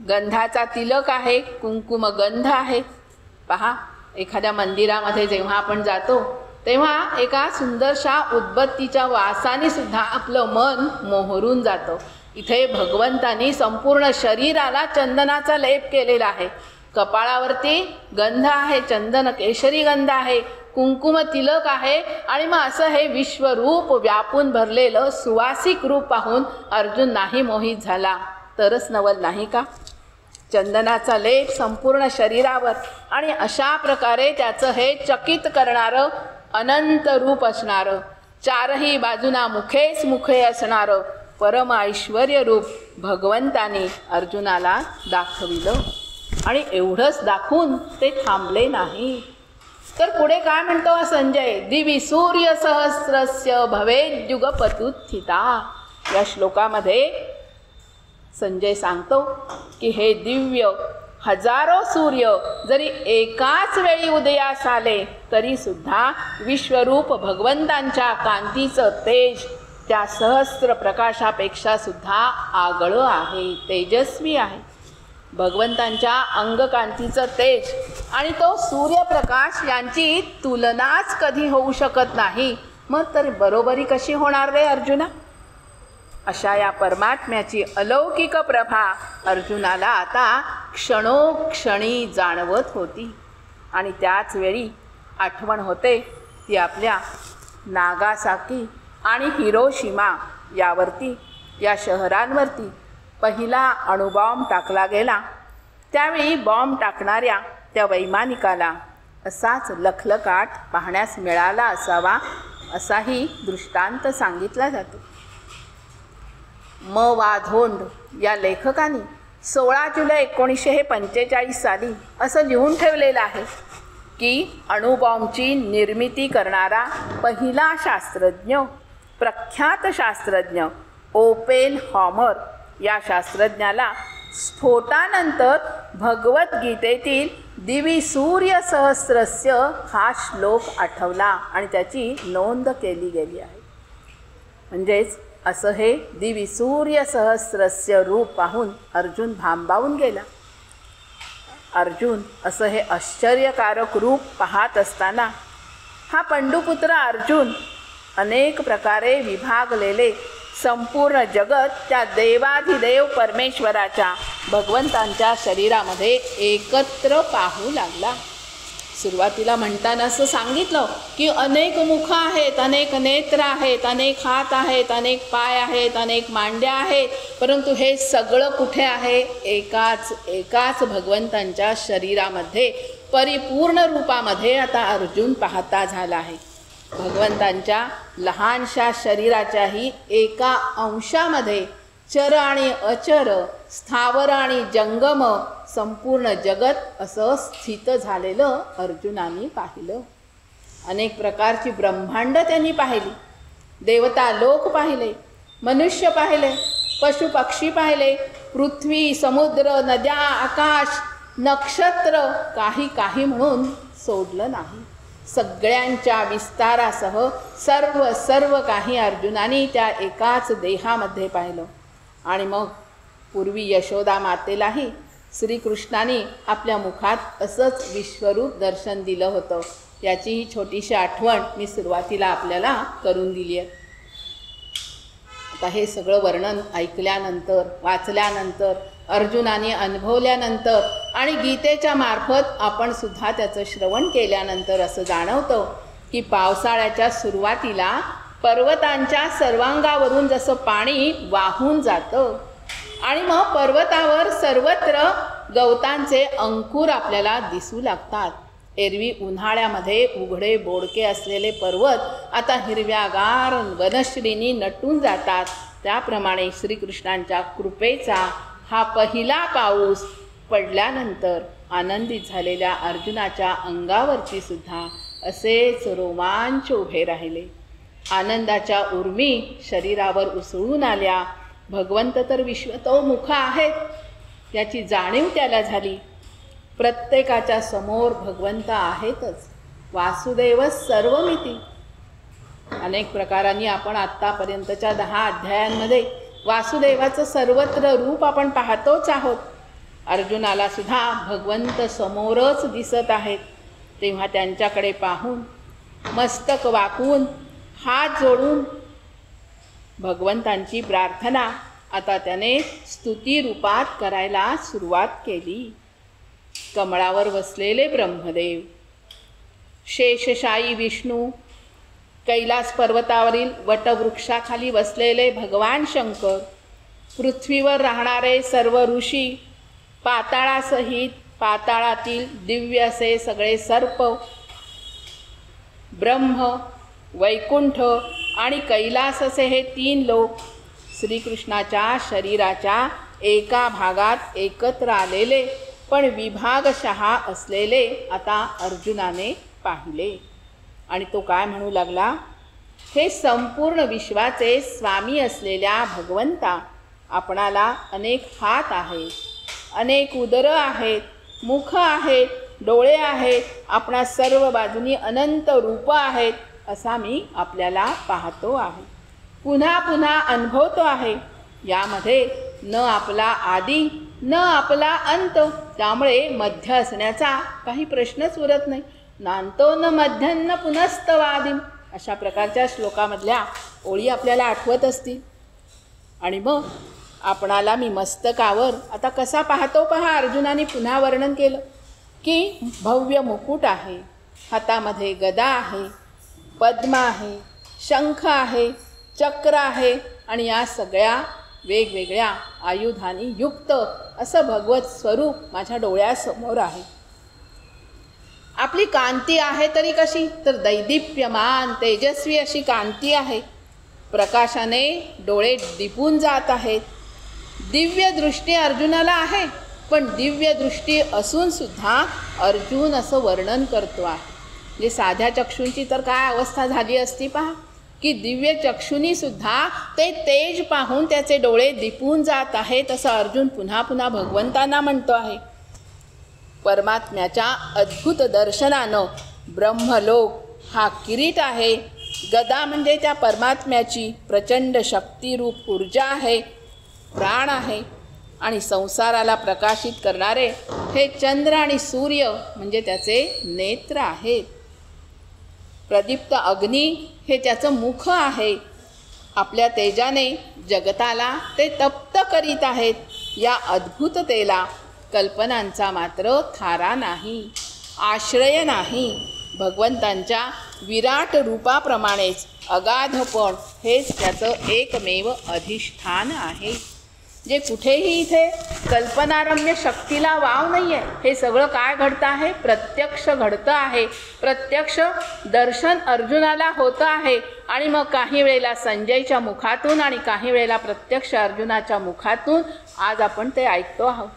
गंधाचा तिलक आहे, कुंकुम गंध आहे. पहा एखाद्या मंदिरामध्ये जेव्हा आपण जातो तेव्हा एका सुंदरशा उदबत्तीच्या वासाने सुद्धा आपलं मन मोहरून जातं. इथे भगवंतांनी संपूर्ण शरीराला चंदनाचा लेप केलेला आहे. कपाळावरती गंध आहे, चंदन केशरी गंध आहे, कुंकुम तिलक आहे आणि मग असं हे विश्वरूप व्यापून भरलेलं सुवासिक रूप पाहून अर्जुन नाही मोहित झाला तरच नवल नाही का. चंदनाचा लेप संपूर्ण शरीरावर आणि अशा प्रकारे त्याचं हे चकित करणारं अनंत रूप असणारं, चारही बाजूना मुखेच मुखे असणारं परम ऐश्वर्य रूप भगवंताने अर्जुनाला दाखविलं. आणि एवढंच दाखवून ते थांबले नाही, तर पुढे काय म्हणतो संजय, दिवी सूर्य सहस्रस्य भवेद्युगपतुत्थिता. या श्लोकामध्ये संजय सांगतो की हे दिव्य हजारो सूर्य जरी एकाच वेळी उदयास आले तरी सुद्धा विश्वरूप भगवंतांच्या कांतीचं तेज त्या सहस्त्र प्रकाशापेक्षा सुद्धा आगळं आहे, तेजस्वी आहे. भगवंतांच्या अंगकांतीचं तेज आणि तो सूर्यप्रकाश यांची तुलनाच कधी होऊ शकत नाही. मग तर बरोबरी कशी होणार रे अर्जुना? अशा या परमात्म्याची अलौकिक प्रभा अर्जुनाला आता क्षणोक्षणी जाणवत होती. आणि त्याच वेळी आठवण होते ती आपल्या नागासाकी आणि हिरोशिमा यावरती, या शहरांवरती पहिला अणुबॉम्ब टाकला गेला. त्यावेळी बॉम्ब टाकणाऱ्या त्या वैमानिकाला असाच लखलखाट पाहण्यास मिळाला असावा, असाही दृष्टांत सांगितला जातो. म वा धोंड या लेखकाने 16 जुलै 1945 साली असं लिहून ठेवलेलं आहे की अणुबॉम्बची निर्मिती करणारा पहिला शास्त्रज्ञ, प्रख्यात शास्त्रज्ञ ओपेनहॉमर या शास्त्रज्ञाला स्फोटानंतर भगवद्गीतेतील दिवी सूर्य सहस्रस्य हा श्लोक आठवला आणि त्याची नोंद केली गेली आहे. म्हणजेच असं हे दिवी सूर्य सहस्रस्य रूप पाहून अर्जुन भांबावून गेला. अर्जुन असं हे आश्चर्यकारक रूप पाहत असताना हा पंडुपुत्र अर्जुन अनेक प्रकारे विभागलेले संपूर्ण जगत त्या देवाधिदेव परमेश्वराच्या भगवंतांच्या शरीरामध्ये एकत्र पाहू लागला. सुरुवातीला म्हणताना असं सांगितलं की अनेक मुख आहेत, अनेक नेत्र आहेत, अनेक हात आहेत, अनेक पाय आहेत, अनेक मांड्या आहेत, परंतु हे सगळं कुठे आहे? एकाच भगवंतांच्या शरीरामध्ये परिपूर्ण रूपामध्ये आता अर्जुन पाहता झाला आहे. भगवंतांच्या लहानशा शरीराच्याही एका अंशामध्ये चर आणि अचर, स्थावर आणि जंगम संपूर्ण जगत असं स्थित झालेलं अर्जुनाने पाहिलं. अनेक प्रकारची ब्रह्मांड त्यांनी पाहिली, देवता लोक पाहिले, मनुष्य पाहिले, पशुपक्षी पाहिले, पृथ्वी, समुद्र, नद्या, आकाश, नक्षत्र, काही म्हणून सोडलं नाही. सगळ्यांच्या विस्तारासह सर्व काही अर्जुनाने त्या एकाच देहामध्ये पाहिलं. आणि मग पूर्वी यशोदा मातेलाही श्रीकृष्णाने आपल्या मुखात असंच विश्वरूप दर्शन दिलं होतं. याची ही छोटीशी आठवण मी सुरुवातीला आपल्याला करून दिली आहे. आता हे सगळं वर्णन ऐकल्यानंतर, वाचल्यानंतर, अर्जुनाने अनुभवल्यानंतर आणि गीतेच्या मार्फत आपण सुद्धा त्याचं श्रवण केल्यानंतर असं जाणवतं की पावसाळ्याच्या सुरुवातीला पर्वतांच्या सर्वांगावरून जसं पाणी वाहून जातं आणि मग पर्वतावर सर्वत्र गवतांचे अंकुर आपल्याला दिसू लागतात. एरवी उन्हाळ्यामध्ये उघडे बोडके असलेले पर्वत आता हिरव्यागार वनश्रीनी नटून जातात. त्याप्रमाणे श्रीकृष्णांच्या कृपेचा हा पहिला पाऊस पडल्यानंतर आनंदित झालेल्या अर्जुनाच्या अंगावरती सुद्धा असेच रोमांच उभे राहिले. आनंदाच्या उर्मी शरीरावर उसळून आल्या. भगवंत तर विश्वतोमुख आहेत याची जाणीव त्याला झाली. प्रत्येकाच्या समोर भगवंत आहेतच. वासुदेव सर्वमिती. अनेक प्रकारांनी आपण आत्तापर्यंतच्या 10 अध्यायांमध्ये वासुदेवाचं सर्वत्र रूप आपण पाहतोच आहोत. अर्जुनाला सुद्धा भगवंत समोरच दिसत आहेत. तेव्हा त्यांच्याकडे पाहून मस्तक वाकून हात जोडून भगवंतांची प्रार्थना आता त्याने स्तुती रूपात करायला सुरुवात केली. कमळावर बसलेले ब्रह्मदेव, शेषशायी विष्णू, कैलास पर्वतावरील वटवृक्षाखाली बसलेले भगवान शंकर, पृथ्वीवर राहणारे सर्व ऋषी, पाताळासहित पाताळातील दिव्य असे सगळे सर्प, ब्रह्म, वैकुंठ आणि कैलास असे हे 3 लोक श्रीकृष्णाच्या शरीराच्या एका भागात एकत्र आलेले पण विभागशः असलेले आता अर्जुनाने पाहिले. आणि तो काय म्हणू लागला? हे संपूर्ण विश्वाचे स्वामी असलेल्या भगवंता, आपणाला अनेक हात आहेत, अनेक उदरं आहेत, मुख आहे, डोळे आहेत, आपणा सर्व बाजूनी अनंत रूप आहेत असा मी आपल्याला पाहतो आहे, पुन्हा पुन्हा अनुभवतो आहे. यामध्ये न आपला आदी न आपला अंत, त्यामुळे मध्य असण्याचा काही प्रश्नच उरत नाही. नांतो न मध्यन्न पुनस्तवादिम अशा प्रकारच्या श्लोकामधल्या ओळी आपल्याला आठवत असतील. आणि मग आपणाला मी मस्तकावर आता कसा पाहतो पहा. अर्जुनाने पुन्हा वर्णन केलं की भव्य मुकुट आहे, हातामध्ये गदा आहे, पद्म आहे, शंख आहे, चक्र आहे आणि या सगळ्या वेगवेगळ्या आयुधांनी युक्त असं भगवत स्वरूप माझ्या डोळ्यासमोर आहे. आपली कांती आहे तरी कशी, तर दैदिप्यमान तेजस्वी अशी कांती आहे. प्रकाशाने डोळे दिपून जात आहेत. दिव्य दृष्टी अर्जुनाला आहे, पण दिव्य दृष्टी असून सुद्धा अर्जुन असं वर्णन करतो आहे. म्हणजे साध्या चक्षूंची तर काय अवस्था झाली असती पहा, की दिव्य चक्षुनी सुद्धा ते तेज पाहून त्याचे डोळे दिपून जात आहेत असं अर्जुन पुन्हा पुन्हा भगवंतांना म्हणतो आहे. परमात्म्याच्या अद्भुत दर्शनानं ब्रह्मलोक हा किरीट आहे. गदा म्हणजे त्या परमात्म्याची प्रचंड शक्तिरूप ऊर्जा आहे, प्राण आहे. आणि संसाराला प्रकाशित करणारे हे चंद्र आणि सूर्य म्हणजे त्याचे नेत्र आहेत. प्रदीप्त अग्नी हे त्याचं मुख आहे. आपल्या तेजाने जगताला ते तप्त करीत आहेत. या अद्भुततेला कल्पनांचा मात्र थारा नाही, आश्रय नाही. भगवंतांच्या विराट रूपाप्रमाणेच अगाधपण हेच त्याचं एकमेव अधिष्ठान आहे, जे कुठेही इथे कल्पनारम्य शक्तीला वाव नाही आहे. हे सगळं काय घडतं आहे, प्रत्यक्ष घडतं आहे. प्रत्यक्ष दर्शन अर्जुनाला होतं आहे. आणि मग काही वेळेला संजयच्या मुखातून आणि काही वेळेला प्रत्यक्ष अर्जुनाच्या मुखातून आज आपण ते ऐकतो आहोत.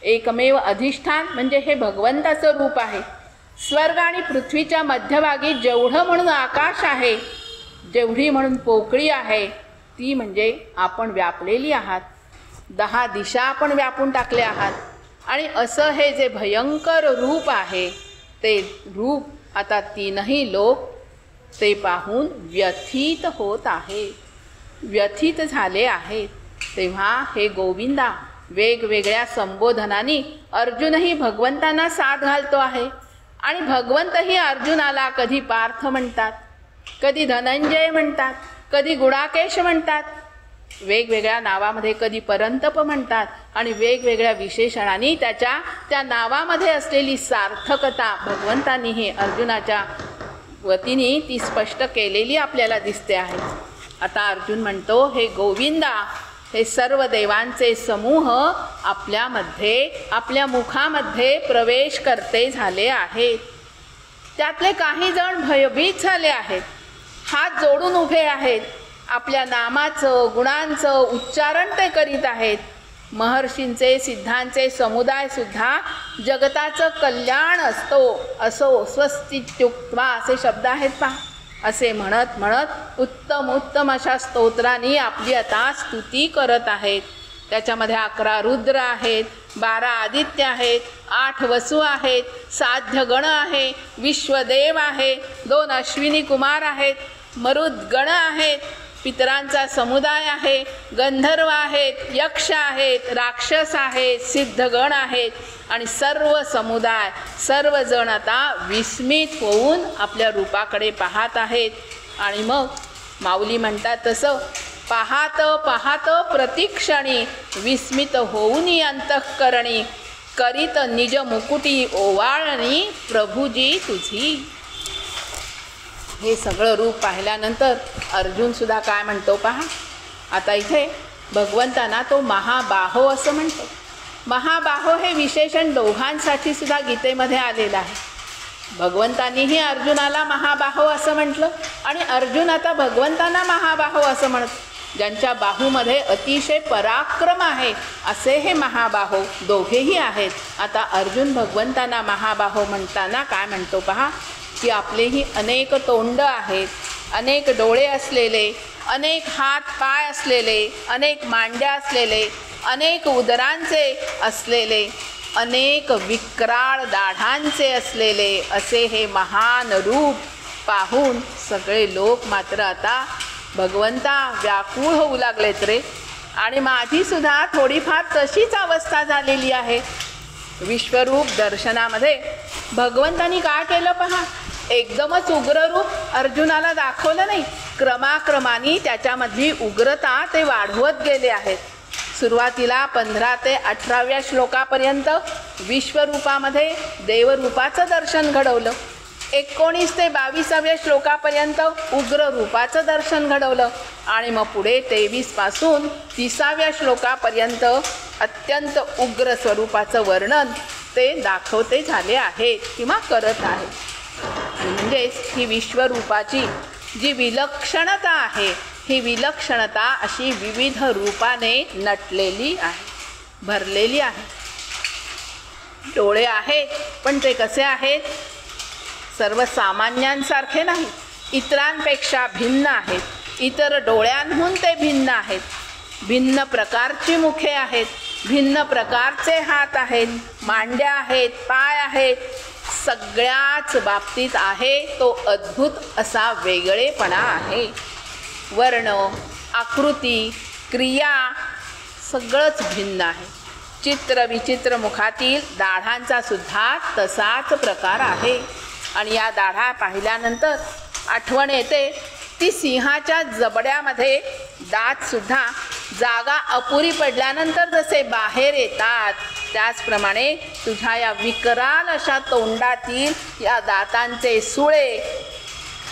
एकमेव अधिष्ठान म्हणजे हे भगवंताचं रूप आहे. स्वर्ग आणि पृथ्वीच्या मध्यभागी जेवढं म्हणून आकाश आहे, जेवढी म्हणून पोकळी आहे, ती म्हणजे आपण व्यापलेली आहात. 10 दिशा आपण व्यापून टाकले आहात. आणि असं हे जे भयंकर रूप आहे, ते रूप आता 3ही लोक ते पाहून व्यथित होत आहे, व्यथित झाले आहेत. तेव्हा हे गोविंदा वेगवेगळ्या संबोधनांनी अर्जुनही भगवंतांना साथ घालतो आहे. आणि भगवंतही अर्जुनाला कधी पार्थ म्हणतात, कधी धनंजय म्हणतात, कधी गुडाकेश म्हणतात, वेगवेगळ्या नावामध्ये कधी परंतप म्हणतात. आणि वेगवेगळ्या विशेषणांनी त्या नावामध्ये असलेली सार्थकता भगवंतांनीही अर्जुनाच्या वतीने ती स्पष्ट केलेली आपल्याला दिसते आहे. आता अर्जुन म्हणतो, हे गोविंदा, हे सर्व देवांचे समूह आपल्यामध्ये, आपल्या मुखामध्ये प्रवेश करते झाले आहेत. त्यातले काही जण भयभीत झाले आहेत, हात जोडून उभे आहेत. आपल्या नामाचं, गुणांचं उच्चारण ते करीत आहेत. महर्षींचे, सिद्धांचे समुदायसुद्धा जगताचं कल्याण असो स्वस्तित्युक्त्वा असे शब्द आहेत पहा. असे म्हणत म्हणत उत्तम उत्तम अशा स्तोत्रांनी आपली आता स्तुती करत आहेत. त्याच्यामध्ये 11 रुद्र आहेत, 12 आदित्य आहेत, 8 वसु आहेत, साध्य गण आहे, विश्वदेव आहे, 2 अश्विनी कुमार आहेत, मरुद्गण आहेत, पितरांचा समुदाय आहे, गंधर्व आहेत, यक्ष आहेत, राक्षस आहेत, सिद्धगण आहेत. आणि सर्व समुदाय, सर्वजण आता विस्मित होऊन आपल्या रूपाकडे पाहत आहेत. आणि मग माऊली म्हणतात तसं, पाहात पाहात प्रतिक्षणी विस्मित होऊन अंतःकरणी, करीत निज मुकुटी ओवाळणी प्रभुजी तुझी. हे सगळं रूप पाहिल्यानंतर अर्जुनसुद्धा काय म्हणतो पहा. आता इथे भगवंतांना तो महाबाहो असं म्हणतो. महाबाहो हे विशेषण दोघांसाठी सुद्धा गीतेमध्ये आलेलं आहे. भगवंतांनीही अर्जुनाला महाबाहो असं म्हटलं आणि अर्जुन आता भगवंतांना महाबाहो असं म्हणत. ज्यांच्या बाहूमध्ये अतिशय पराक्रम आहे असे हे महाबाहो दोघेही आहेत. आता अर्जुन भगवंतांना महाबाहो म्हणताना काय म्हणतो पहा, की आपलेही अनेक तोंड आहेत, अनेक डोळे असलेले, अनेक हात पाय असलेले, अनेक मांड्या असलेले, अनेक उदरांचे असलेले, अनेक विक्राळ दाढांचे असलेले असे हे महान रूप पाहून सगळे लोक मात्र आता भगवंता व्याकुळ होऊ लागलेत रे. आणि माझी सुद्धा थोडीफार तशीच अवस्था झालेली आहे. विश्वरूप दर्शनामध्ये भगवंतांनी काय केलं पहा, एकदमच उग्र रूप अर्जुनाला दाखवलं नाही, क्रमाक्रमाने त्याच्यामधली उग्रता ते वाढवत गेले आहेत. सुरुवातीला 15 ते 18व्या श्लोकापर्यंत विश्वरूपामध्ये देवरूपाचं दर्शन घडवलं. 19 ते 22व्या श्लोकापर्यंत उग्र रूपाचं दर्शन घडवलं. आणि मग पुढे 23 पासून 30व्या श्लोकापर्यंत अत्यंत उग्र स्वरूपाचं वर्णन ते दाखवते झाले आहेत किंवा करत आहेत. म्हणजेच ही विश्वरूपाची जी विलक्षणता आहे, ही विलक्षणता अशी विविध रूपाने नटलेली आहे, भरलेली आहे. डोळे आहेत, पण ते कसे आहेत? सर्वसामान्यांसारखे नाही, इतरांपेक्षा भिन्न आहेत. इतर डोळ्यांहून ते भिन्न आहेत. भिन्न प्रकारची मुखे आहेत, भिन्न प्रकारचे हात आहेत, मांड्या आहेत, पाय आहेत. सगळ्याच बाबतीत आहे तो अद्भुत असा वेगळेपणा आहे. वर्ण, आकृती, क्रिया सगळंच भिन्न आहे. चित्र विचित्र मुखातील दाढांचा सुद्धा तसाच प्रकार आहे. आणि या दाढा पाहिल्यानंतर आठवण येते ती सिंहाच्या जबड्यामध्ये दातसुद्धा जागा अपुरी पडल्यानंतर जसे बाहेर येतात, त्याचप्रमाणे तुझ्या या विकराल अशा तोंडातील या दातांचे सुळे,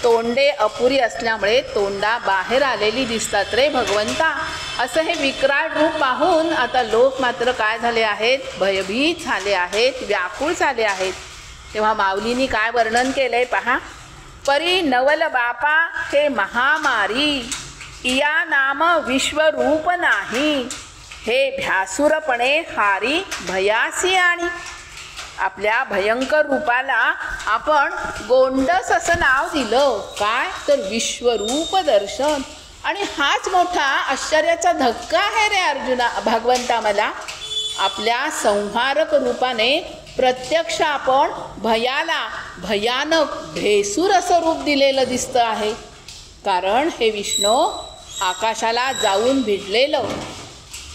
तोंडे अपुरी असल्यामुळे तोंडा बाहेर आलेली दिसतात रे भगवंता. असं हे विकराळ रूप पाहून आता लोक मात्र काय झाले आहेत? भयभीत झाले आहेत, व्याकुळ झाले आहेत. तेव्हा माऊलींनी काय वर्णन केलंय पहा. परी नवल बापा हे महामारी, इया नाम विश्वरूप नाही, हे भ्यासुरपणे हारी भयासी. आणि आपल्या भयंकर रूपाला आपण गोंडस असं नाव दिलं. काय तर विश्वरूप दर्शन. आणि हाच मोठा आश्चर्याचा धक्का आहे रे अर्जुना, भगवंता मला. आपल्या संहारक रूपाने प्रत्यक्ष आपण भयाला भयानक भेसूर असं रूप दिलेलं दिसतं आहे. कारण हे विष्णू आकाशाला जाऊन भिडलेलं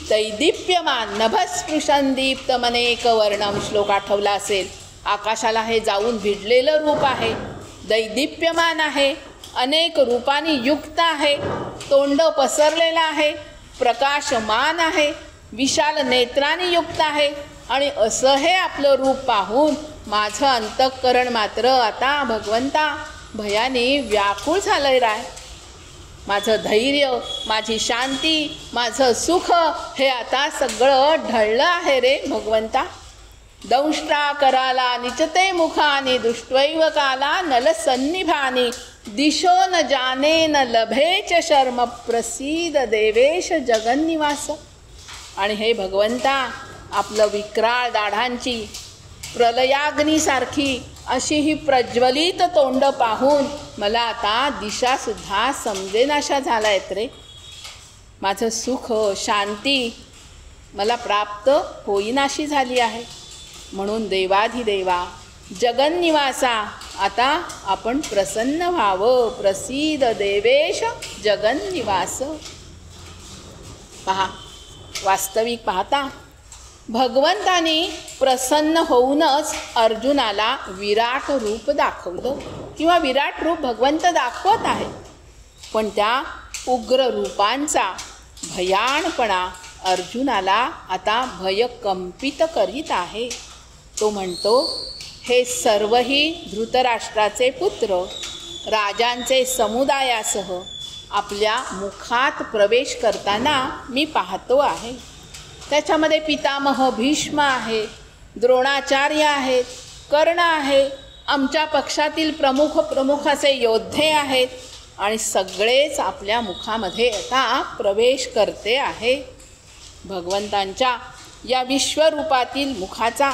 दैदिप्यमान नभस्पृशन दीप्तमनेक वर्णम श्लोक आठवला असेल. आकाशाला हे जाऊन भिडलेलं रूप आहे, दैदिप्यमान आहे, अनेक रूपांनी युक्त आहे, तोंड पसरलेलं आहे, प्रकाशमान आहे, विशाल नेत्रांनी युक्त आहे. आणि असं हे आपलं रूप पाहून माझं अंतःकरण मात्र आता भगवंता भयाने व्याकुळ झालंय राय. माझं धैर्य, माझी शांती, माझं सुख हे आता सगळं ढळलं आहे रे भगवंता. दंष्ट्रा कराला निचते मुखानी, दुष्टैव काला नलसन्निभानी, दिशो न जाने न लभेच शर्म, प्रसीद देवेश जगन्निवास. आणि हे भगवंता आपलं विक्राळ दाढांची प्रलयाग्नीसारखी अशी ही प्रज्वलित तोंड पाहून मला आता दिशासुद्धा समजेनाशा झाला आहेत रे. माझं सुख शांती मला प्राप्त होईनाशी झाली आहे. म्हणून देवाधिदेवा जगन्निवासा आता आपण प्रसन्न व्हावं. प्रसीद देवेश जगन्निवास. पहा, वास्तविक पाहता भगवंतानी प्रसन्न होऊनच अर्जुनाला विराट रूप दाखवलं किंवा विराट रूप भगवंत दाखवत आहे. पण त्या उग्र रूपांचा भयानपणा अर्जुनाला आता भयकंपित करीत आहे. तो म्हणतो, हे सर्वही धृतराष्ट्राचे पुत्र राजांचे समुदायासह आपल्या मुखात प्रवेश करताना मी पाहतो आहे. त्याच्यामध्ये पितामह भीष्म आहे, द्रोणाचार्य आहेत, कर्ण आहे, आमच्या पक्षातील प्रमुख असे योद्धे आहेत. आणि सगळेच आपल्या मुखामध्ये आता प्रवेश करते आहे. भगवंतांच्या या विश्वरूपातील मुखाचा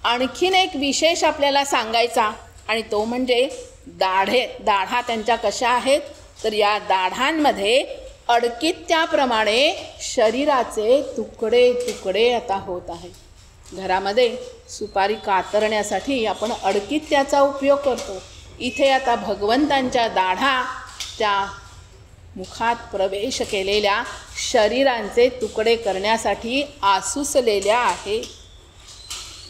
आणखीन एक विशेष आपल्याला सांगायचा, आणि तो म्हणजे दाढा त्यांच्या कशा आहेत तर या दाढांमध्ये अडकीत त्याप्रमाणे शरीराचे तुकडे तुकडे आता होत आहेत. घरामध्ये सुपारी कातरण्यासाठी आपण अडकित्त्याचा उपयोग करतो. इथे आता भगवंतांच्या दाढा त्या मुखात प्रवेश केलेल्या शरीरांचे तुकडे करण्यासाठी आसुसलेल्या आहे.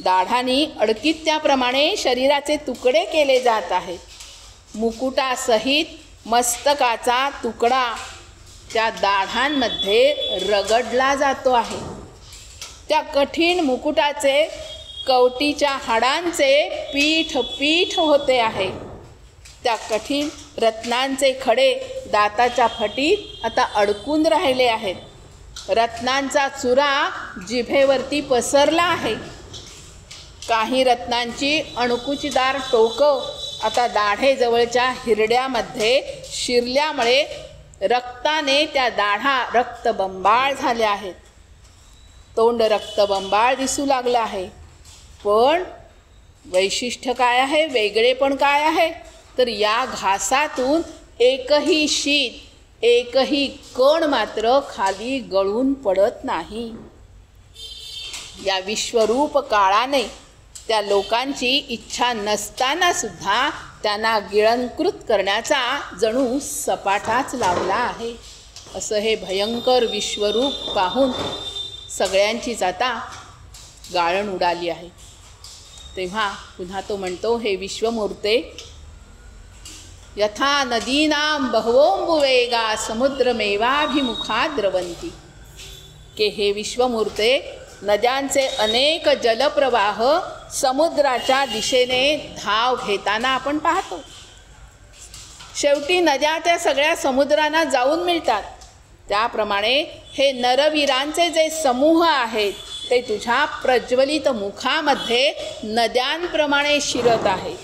दाढांनी अडकित्त्याप्रमाणे शरीराचे तुकडे केले जात आहेत. मुकुटासहित मस्तकाचा तुकडा त्या दाढांमध्ये रगडला जातो आहे. त्या कठीण मुकुटाचे कवटीच्या हाडांचे पीठ पीठ होते आहे. त्या कठीण रत्नांचे खडे दाताच्या फटीत आता अडकून राहिले आहेत. रत्नांचा चुरा जिभेवरती पसरला आहे. काही रत्नांची अणकुचीदार टोकं आता दाढेजवळच्या हिरड्यामध्ये शिरल्यामुळे रक्ताने त्या दाढा रक्तबंबाळ झाल्या आहेत. तोंड रक्तबंबाळ दिसू लागलं आहे. पण वैशिष्ट्य काय आहे, वेगळेपण काय आहे, तर या घासातून एकही शीत, एकही कण मात्र खाली गळून पडत नाही. या विश्वरूप काळाने त्या लोकांची इच्छा नसताना सुद्धा त्यांना गिळंकृत करण्याचा जणू सपाटाच लावला आहे. असं हे भयंकर विश्वरूप पाहून सगळ्यांचीच आता गाळण उडाली आहे. तेव्हा पुन्हा तो म्हणतो, हे विश्वमूर्ते, यथा नदीनां बहवोंबुवेगा समुद्रमेवाभिमुखा द्रवंती. के हे विश्वमूर्ते, नद्यांचे अनेक जलप्रवाह समुद्राच्या दिशेने धाव घेताना आपण पाहतो. शेवटी नद्या त्या सगळ्या समुद्रांना जाऊन मिळतात. त्याप्रमाणे हे नरवीरांचे जे समूह आहेत ते तुझ्या प्रज्वलित मुखामध्ये नद्यांप्रमाणे शिरत आहेत.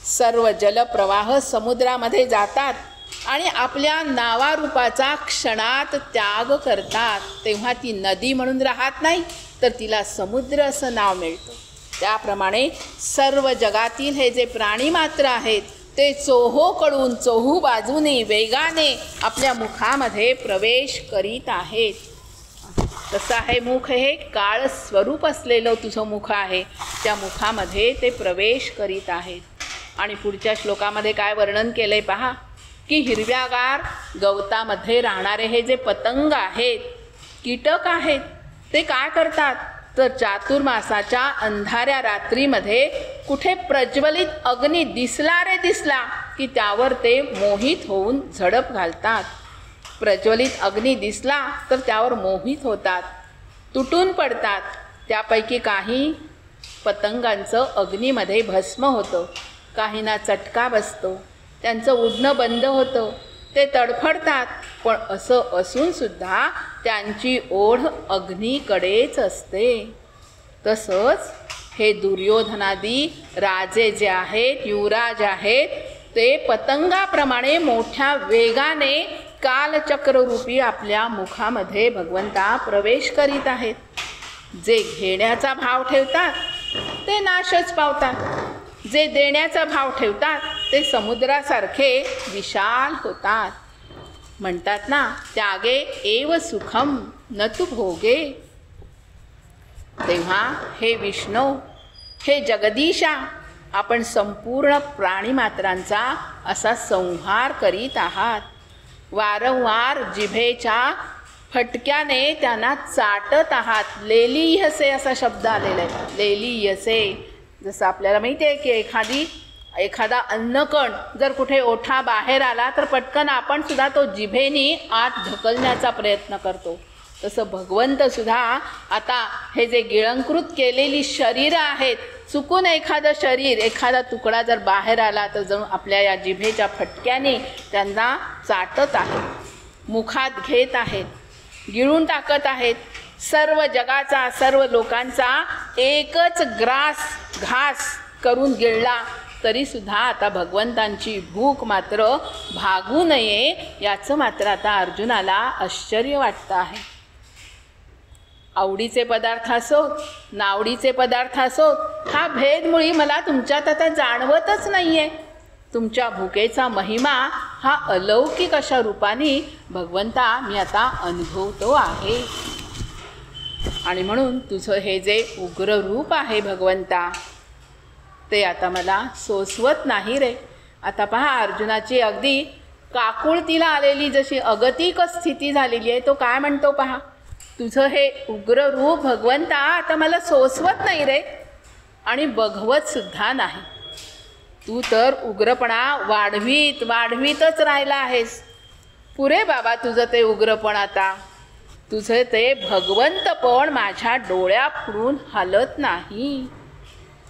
सर्व जलप्रवाह समुद्रामध्ये जातात आणि आपल्या नावारूपाचा क्षणात त्याग करतात. तेव्हा ती नदी म्हणून राहत नाही, तर तिला समुद्र असं नाव मिळतं. त्याप्रमाणे सर्व जगातील हे जे प्राणी मात्र आहेत ते चोहोकडून चोहू बाजूने वेगाने आपल्या मुखामध्ये प्रवेश करीत आहेत. तसं आहे मुख, हे काळ स्वरूप असलेलं तुझं मुख आहे. त्या मुखामध्ये ते प्रवेश करीत आहेत. आणि पुढच्या श्लोकामध्ये काय वर्णन केलंय पहा, की हिरव्यागार गवतामध्ये राहणारे हे जे पतंग आहेत, कीटक आहेत, ते काय करतात, तर चातुर्मासाच्या अंधाऱ्या रात्रीमध्ये कुठे प्रज्वलित अग्नी दिसला की त्यावर ते मोहित होऊन झडप घालतात. प्रज्वलित अग्नी दिसला तर त्यावर मोहित होतात, तुटून पडतात. त्यापैकी काही पतंगांचं अग्नीमध्ये भस्म होतं, काहींना चटका बसतो, त्यांचं उडणं बंद होतं, ते तडफडतात. पण असं असूनसुद्धा त्यांची ओढ अग्नीकडेच असते. तसंच हे दुर्योधनादी राजे जे आहेत, युवराज आहेत, ते पतंगाप्रमाणे मोठ्या वेगाने कालचक्ररूपी आपल्या मुखामध्ये भगवंता प्रवेश करीत आहेत. जे घेण्याचा भाव ठेवतात ते नाशच पावतात, जे देण्याचा भाव ठेवतात ते समुद्रासारखे विशाल होतात. म्हणतात ना, त्यागे एव सुखम न तु भोगे. तेव्हा हे विष्णू, हे जगदीशा, आपण संपूर्ण प्राणीमात्रांचा असा संहार करीत आहात. वारंवार जिभेच्या फटक्याने त्यांना चाटत आहात. लेलीयसे असा शब्द आलेला आहे, लेलीयसे. जसं आपल्याला माहिती आहे की एखादा अन्नकण जर कुठे ओठा बाहेर आला तर पटकन आपण सुद्धा तो जिभेने आत ढकलण्याचा प्रयत्न करतो. तसं भगवंत सुद्धा आता हे जे गिळंकृत केलेली शरीरं आहेत, चुकून एखादं शरीर, एखादा तुकडा जर बाहेर आला तर जणू आपल्या या जिभेच्या फटक्याने त्यांना चाटत आहेत, मुखात घेत आहेत, गिळून टाकत आहेत. सर्व जगाचा, सर्व लोकांचा एकच घास करून गिळला तरीसुद्धा आता भगवंतांची भूक मात्र भागू नये याचं मात्र आता अर्जुनाला आश्चर्य वाटतं आहे. आवडीचे पदार्थ असोत, नावडीचे पदार्थ असोत, हा भेद मुळी मला तुमच्यात आता जाणवतच नाही आहे. तुमच्या भुकेचा महिमा हा अलौकिक अशा रूपाने भगवंता मी आता अनुभवतो आहे. आणि म्हणून तुझं हे जे उग्र रूप आहे भगवंता, ते आता मला सोसवत नाही रे. आता पहा, अर्जुनाची अगदी काकुळतीला आलेली जशी अगतिक स्थिती झालेली आहे. तो काय म्हणतो पहा, तुझं हे उग्र रूप भगवंता आता मला सोसवत नाही रे, आणि बघवत सुद्धा नाही. तू तर उग्रपणा वाढवीतच राहिला आहेस. पुरे बाबा तुझं ते उग्रपण, आता तुझं ते भगवंतपण माझ्या डोळ्यापुढून हलत नाही.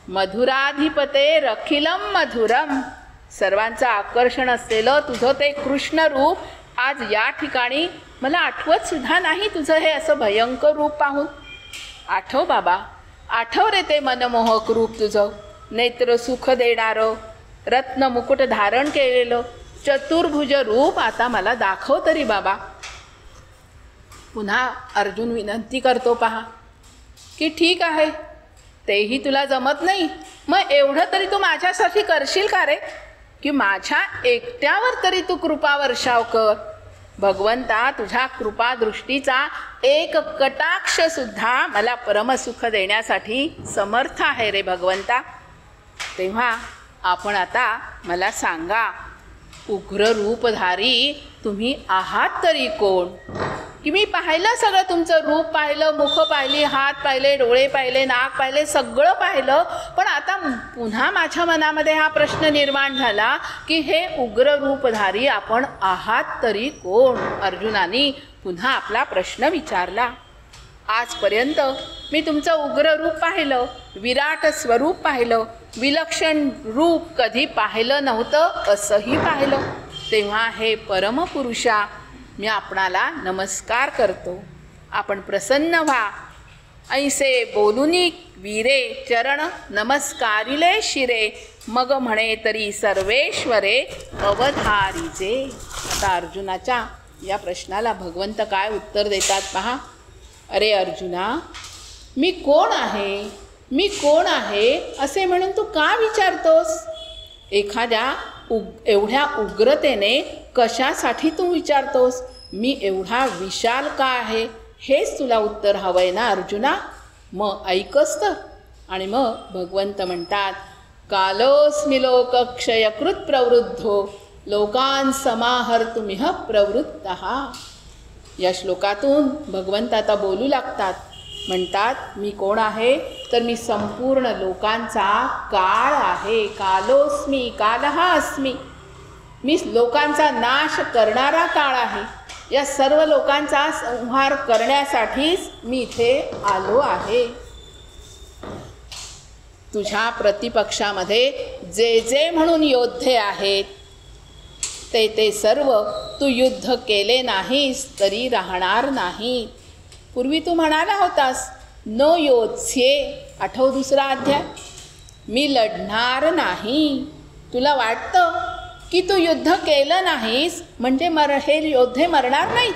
मधुराधिपते रखिलम मधुरम, सर्वांचं आकर्षण असलेलं तुझं ते कृष्ण रूप आज या ठिकाणी मला आठवत सुद्धा नाही. तुझं हे असं भयंकर रूप पाहून आठव बाबा, आठव रे ते मनमोहक रूप तुझं, नेत्र सुख देणारं, रत्न मुकुट धारण केलेलं चतुर्भुज रूप आता मला दाखव तरी बाबा. पुन्हा अर्जुन विनंती करतो पहा की ठीक आहे, तेही तुला जमत नाही, मग एवढं तरी तू माझ्यासाठी करशील का रे, की माझ्या एकट्यावर तरी तू कृपा वर्षाव कर. भगवंता, तुझ्या कृपादृष्टीचा एक कटाक्ष सुद्धा मला परमसुख देण्यासाठी समर्थ आहे रे भगवंता. तेव्हा आपण आता मला सांगा, उग्र रूपधारी तुम्ही आहात तरी कोण? की मी पाहिलं सगळं, तुमचं रूप पाहिलं, मुख पाहिली, हात पाहिले, डोळे पाहिले, नाक पाहिले, सगळं पाहिलं, पण आता पुन्हा माझ्या मनामध्ये हा प्रश्न निर्माण झाला की हे उग्र रूपधारी आपण आहात तरी कोण? अर्जुनाने पुन्हा आपला प्रश्न विचारला. आजपर्यंत मी तुमचं उग्र रूप पाहिलं, विराट स्वरूप पाहिलं, विलक्षण रूप कधी पाहिलं नव्हतं असंही पाहिलं. तेव्हा हे परमपुरुषा, मी आपणाला नमस्कार करतो. आपण प्रसन्न व्हा. ऐसे बोलुनी वीरे चरण नमस्कारिले शिरे, मग म्हणे तरी सर्वेश्वरे अवधारीचे. आता अर्जुनाच्या या प्रश्नाला भगवंत काय उत्तर देतात पहा. अरे अर्जुना, मी कोण आहे, मी कोण आहे असे म्हणून तू का विचारतोस? एखाद्या एवढ्या उग्रतेने कशासाठी तू विचारतोस? मी एवढा विशाल का आहे हेच तुला उत्तर हवंय ना अर्जुना? मग ऐकस तर. आणि मग भगवंत म्हणतात, कालोस्मि लोकक्षयकृत प्रवृद्धो लोकान् समाहर्तुमिह प्रवृत्तः. या श्लोकातून भगवंत आता बोलू लागतात. म्हणतात, मी कोण आहे तर मी संपूर्ण लोकांचा काळ आहे. कालोस्मी, कालः अस्मी. मी लोकांचा नाश करणारा काळ आहे. या सर्व लोकांचा संहार करण्यासाठीच मी इथे आलो आहे. तुझ्या प्रतिपक्षामध्ये जे जे म्हणून योद्धे आहेत ते सर्व तू युद्ध केले नाहीस तरी राहणार नाही. पूर्वी तू म्हणाला होतास, नो योत्स्ये, आठव 2रा अध्याय, मी लढणार नाही. तुला वाटतं की तू युद्ध केलं नाहीस म्हणजे हे योद्धे मरणार नाहीत,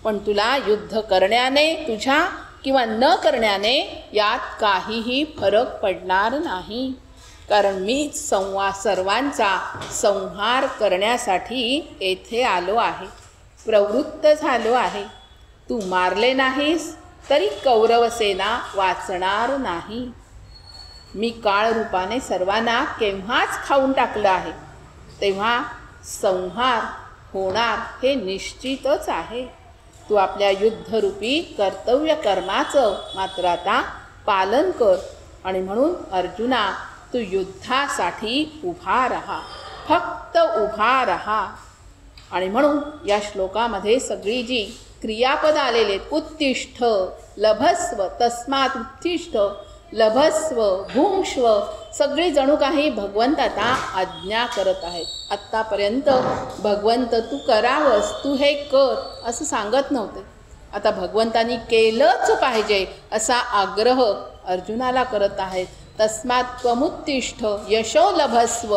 पण तुला युद्ध करण्याने तुझ्या किंवा न करण्याने यात काहीही फरक पडणार नाही. कारण मी सर्वांचा संहार करण्यासाठी येथे आलो आहे, प्रवृत्त झालो आहे. तू मारले नाहीस तरी कौरवसेना वाचणार नाही. मी काळ रूपाने सर्वांना केव्हाच खाऊन टाकलं आहे, तेव्हा संहार होणार हे निश्चितच आहे. तू आपल्या युद्धरूपी कर्तव्य कर्माचं मात्र आता पालन कर. आणि म्हणून अर्जुना, तू युद्धासाठी उभा राहा, फक्त उभा राहा. आणि म्हणून या श्लोकामध्ये सगळी जी क्रियापद आलेले आहेत, उत्तिष्ठ, लभस्व, तस्मात् उत्तिष्ठ, लभस्व, भुंक्ष्व, सगळी जणू काही भगवंत आता आज्ञा करत आहेत. आत्तापर्यंत भगवंत तू करावंस, तू हे कर असं सांगत नव्हते. आता भगवंतांनी केलंच पाहिजे असा आग्रह अर्जुनाला करत आहेत. तस्मात् त्वमुत्तिष्ठ यशो लभस्व,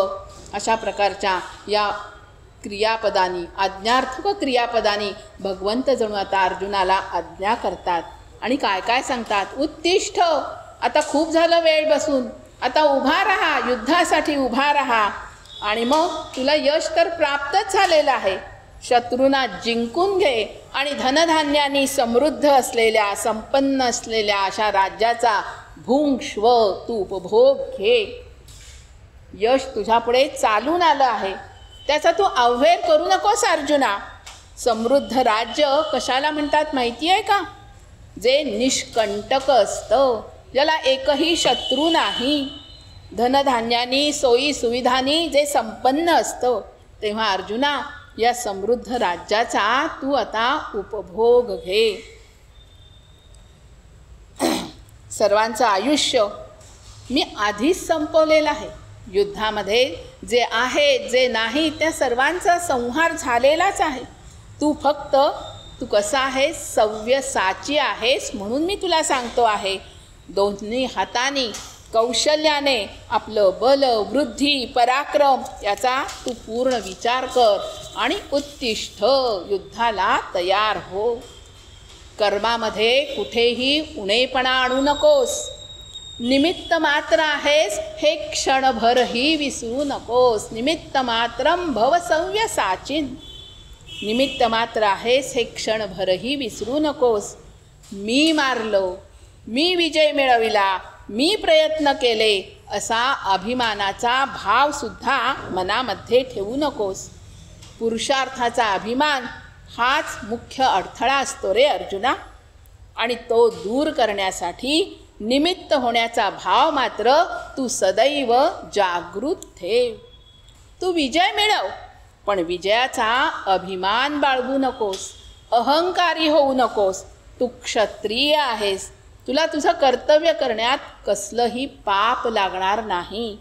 अशा प्रकारच्या या क्रियापदानी, आज्ञार्थक क्रियापदानी भगवंत जणू आता अर्जुनाला आज्ञा करतात. आणि काय काय सांगतात? उत्तिष्ठ, आता खूप झालं वेळ बसून, आता उभा राहा, युद्धासाठी उभा राहा. आणि मग तुला यश तर प्राप्तच झालेलं आहे. शत्रूंना जिंकून घे आणि धनधान्यांनी समृद्ध असलेल्या संपन्न असलेल्या अशा राज्याचा भुंक्ष्व तू उपभोग घे. यश तुझ्यापुढे चालून आलं आहे, त्याचा तू अवहेर करू नकोस अर्जुना. समृद्ध राज्य कशाला म्हणतात माहिती आहे का? जे निष्कंटक असतं, ज्याला एकही शत्रू नाही, धनधान्यांनी सोयी सुविधांनी जे संपन्न असतं. तेव्हा अर्जुना, या समृद्ध राज्याचा तू आता उपभोग घे. सर्वांचं आयुष्य मी आधीच संपवलेलं आहे. युद्धामध्ये जे आहे जे नाही त्या सर्वांचा संहार झालेलाच आहे. तू कसा आहेस, सव्यसाची आहेस म्हणून मी तुला सांगतो आहे. दोन्ही हातांनी कौशल्याने आपलं बल, वृद्धी, पराक्रम याचा तू पूर्ण विचार कर आणि उत्तिष्ठ, युद्धाला तयार हो. कर्मामध्ये कुठेही उणेपणा आणू नकोस. निमित्त मात्र आहेस हे क्षणभरही विसरू नकोस. निमित्त मात्रम भव सव्यसाचिन. निमित्त मात्र आहेस हे क्षणभरही विसरू नकोस. मी मारलो, मी विजय मिळविला, मी प्रयत्न केले असा अभिमानाचा भावसुद्धा मनामध्ये ठेवू नकोस. पुरुषार्थाचा अभिमान हाच मुख्य अडथळा असतो रे अर्जुना. आणि तो दूर करण्यासाठी निमित्त होण्याचा भाव मात्र तू सदैव जागृत ठेव. तू विजय मिळव, पण विजयाचा अभिमान बाळगू नकोस, अहंकारी होऊ नकोस. तू क्षत्रिय आहेस, तुला तुझं कर्तव्य करण्यात कसलंही पाप लागणार नाही.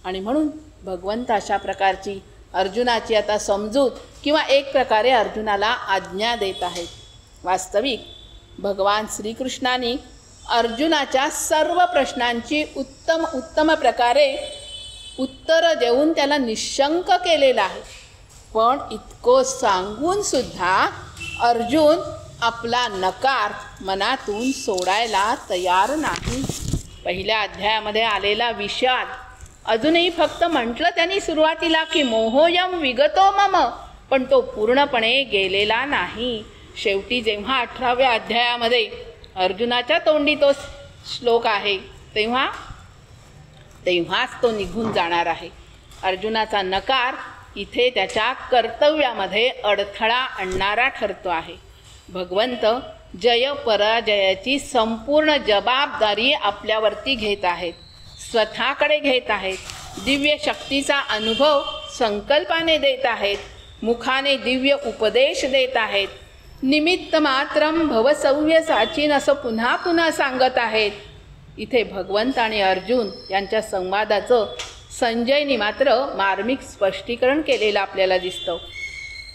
आणि म्हणून भगवंत अशा प्रकारची अर्जुनाची आता समजूत किंवा एक प्रकारे अर्जुनाला आज्ञा देत आहेत. वास्तविक भगवान श्रीकृष्णाने अर्जुनाच्या सर्व प्रश्नांची उत्तम प्रकारे उत्तरं देऊन त्याला निशंक केलेलं आहे. पण इतकं सांगून सुद्धा अर्जुन आपला नकार मनातून सोडायला तयार नाही. पहिल्या अध्यायामध्ये आलेला विषाद अजूनही फक्त म्हटलं त्यांनी सुरुवातीला की मोहोयम विगतो मम, पण तो पूर्णपणे गेलेला नाही. शेवटी जेव्हा 18व्या अध्यायामध्ये अर्जुनाच्या तोंडी तो श्लोक आहे तेव्हाच तो निघून जाणार आहे. अर्जुनाचा नकार इथे त्याच्या कर्तव्यामध्ये अडथळा आणणारा ठरतो आहे. भगवंत जय पराजयाची संपूर्ण जबाबदारी आपल्यावरती घेत आहेत, स्वतःकडे घेत आहेत. दिव्य शक्तीचा अनुभव संकल्पाने देत आहेत, मुखाने दिव्य उपदेश देत आहेत. निमित्त मात्रम भवसव्यसाचीन असं पुन्हा पुन्हा सांगत आहेत. इथे भगवंत आणि अर्जुन यांच्या संवादाचं संजयनी मात्र मार्मिक स्पष्टीकरण केलेलं आपल्याला दिसतं.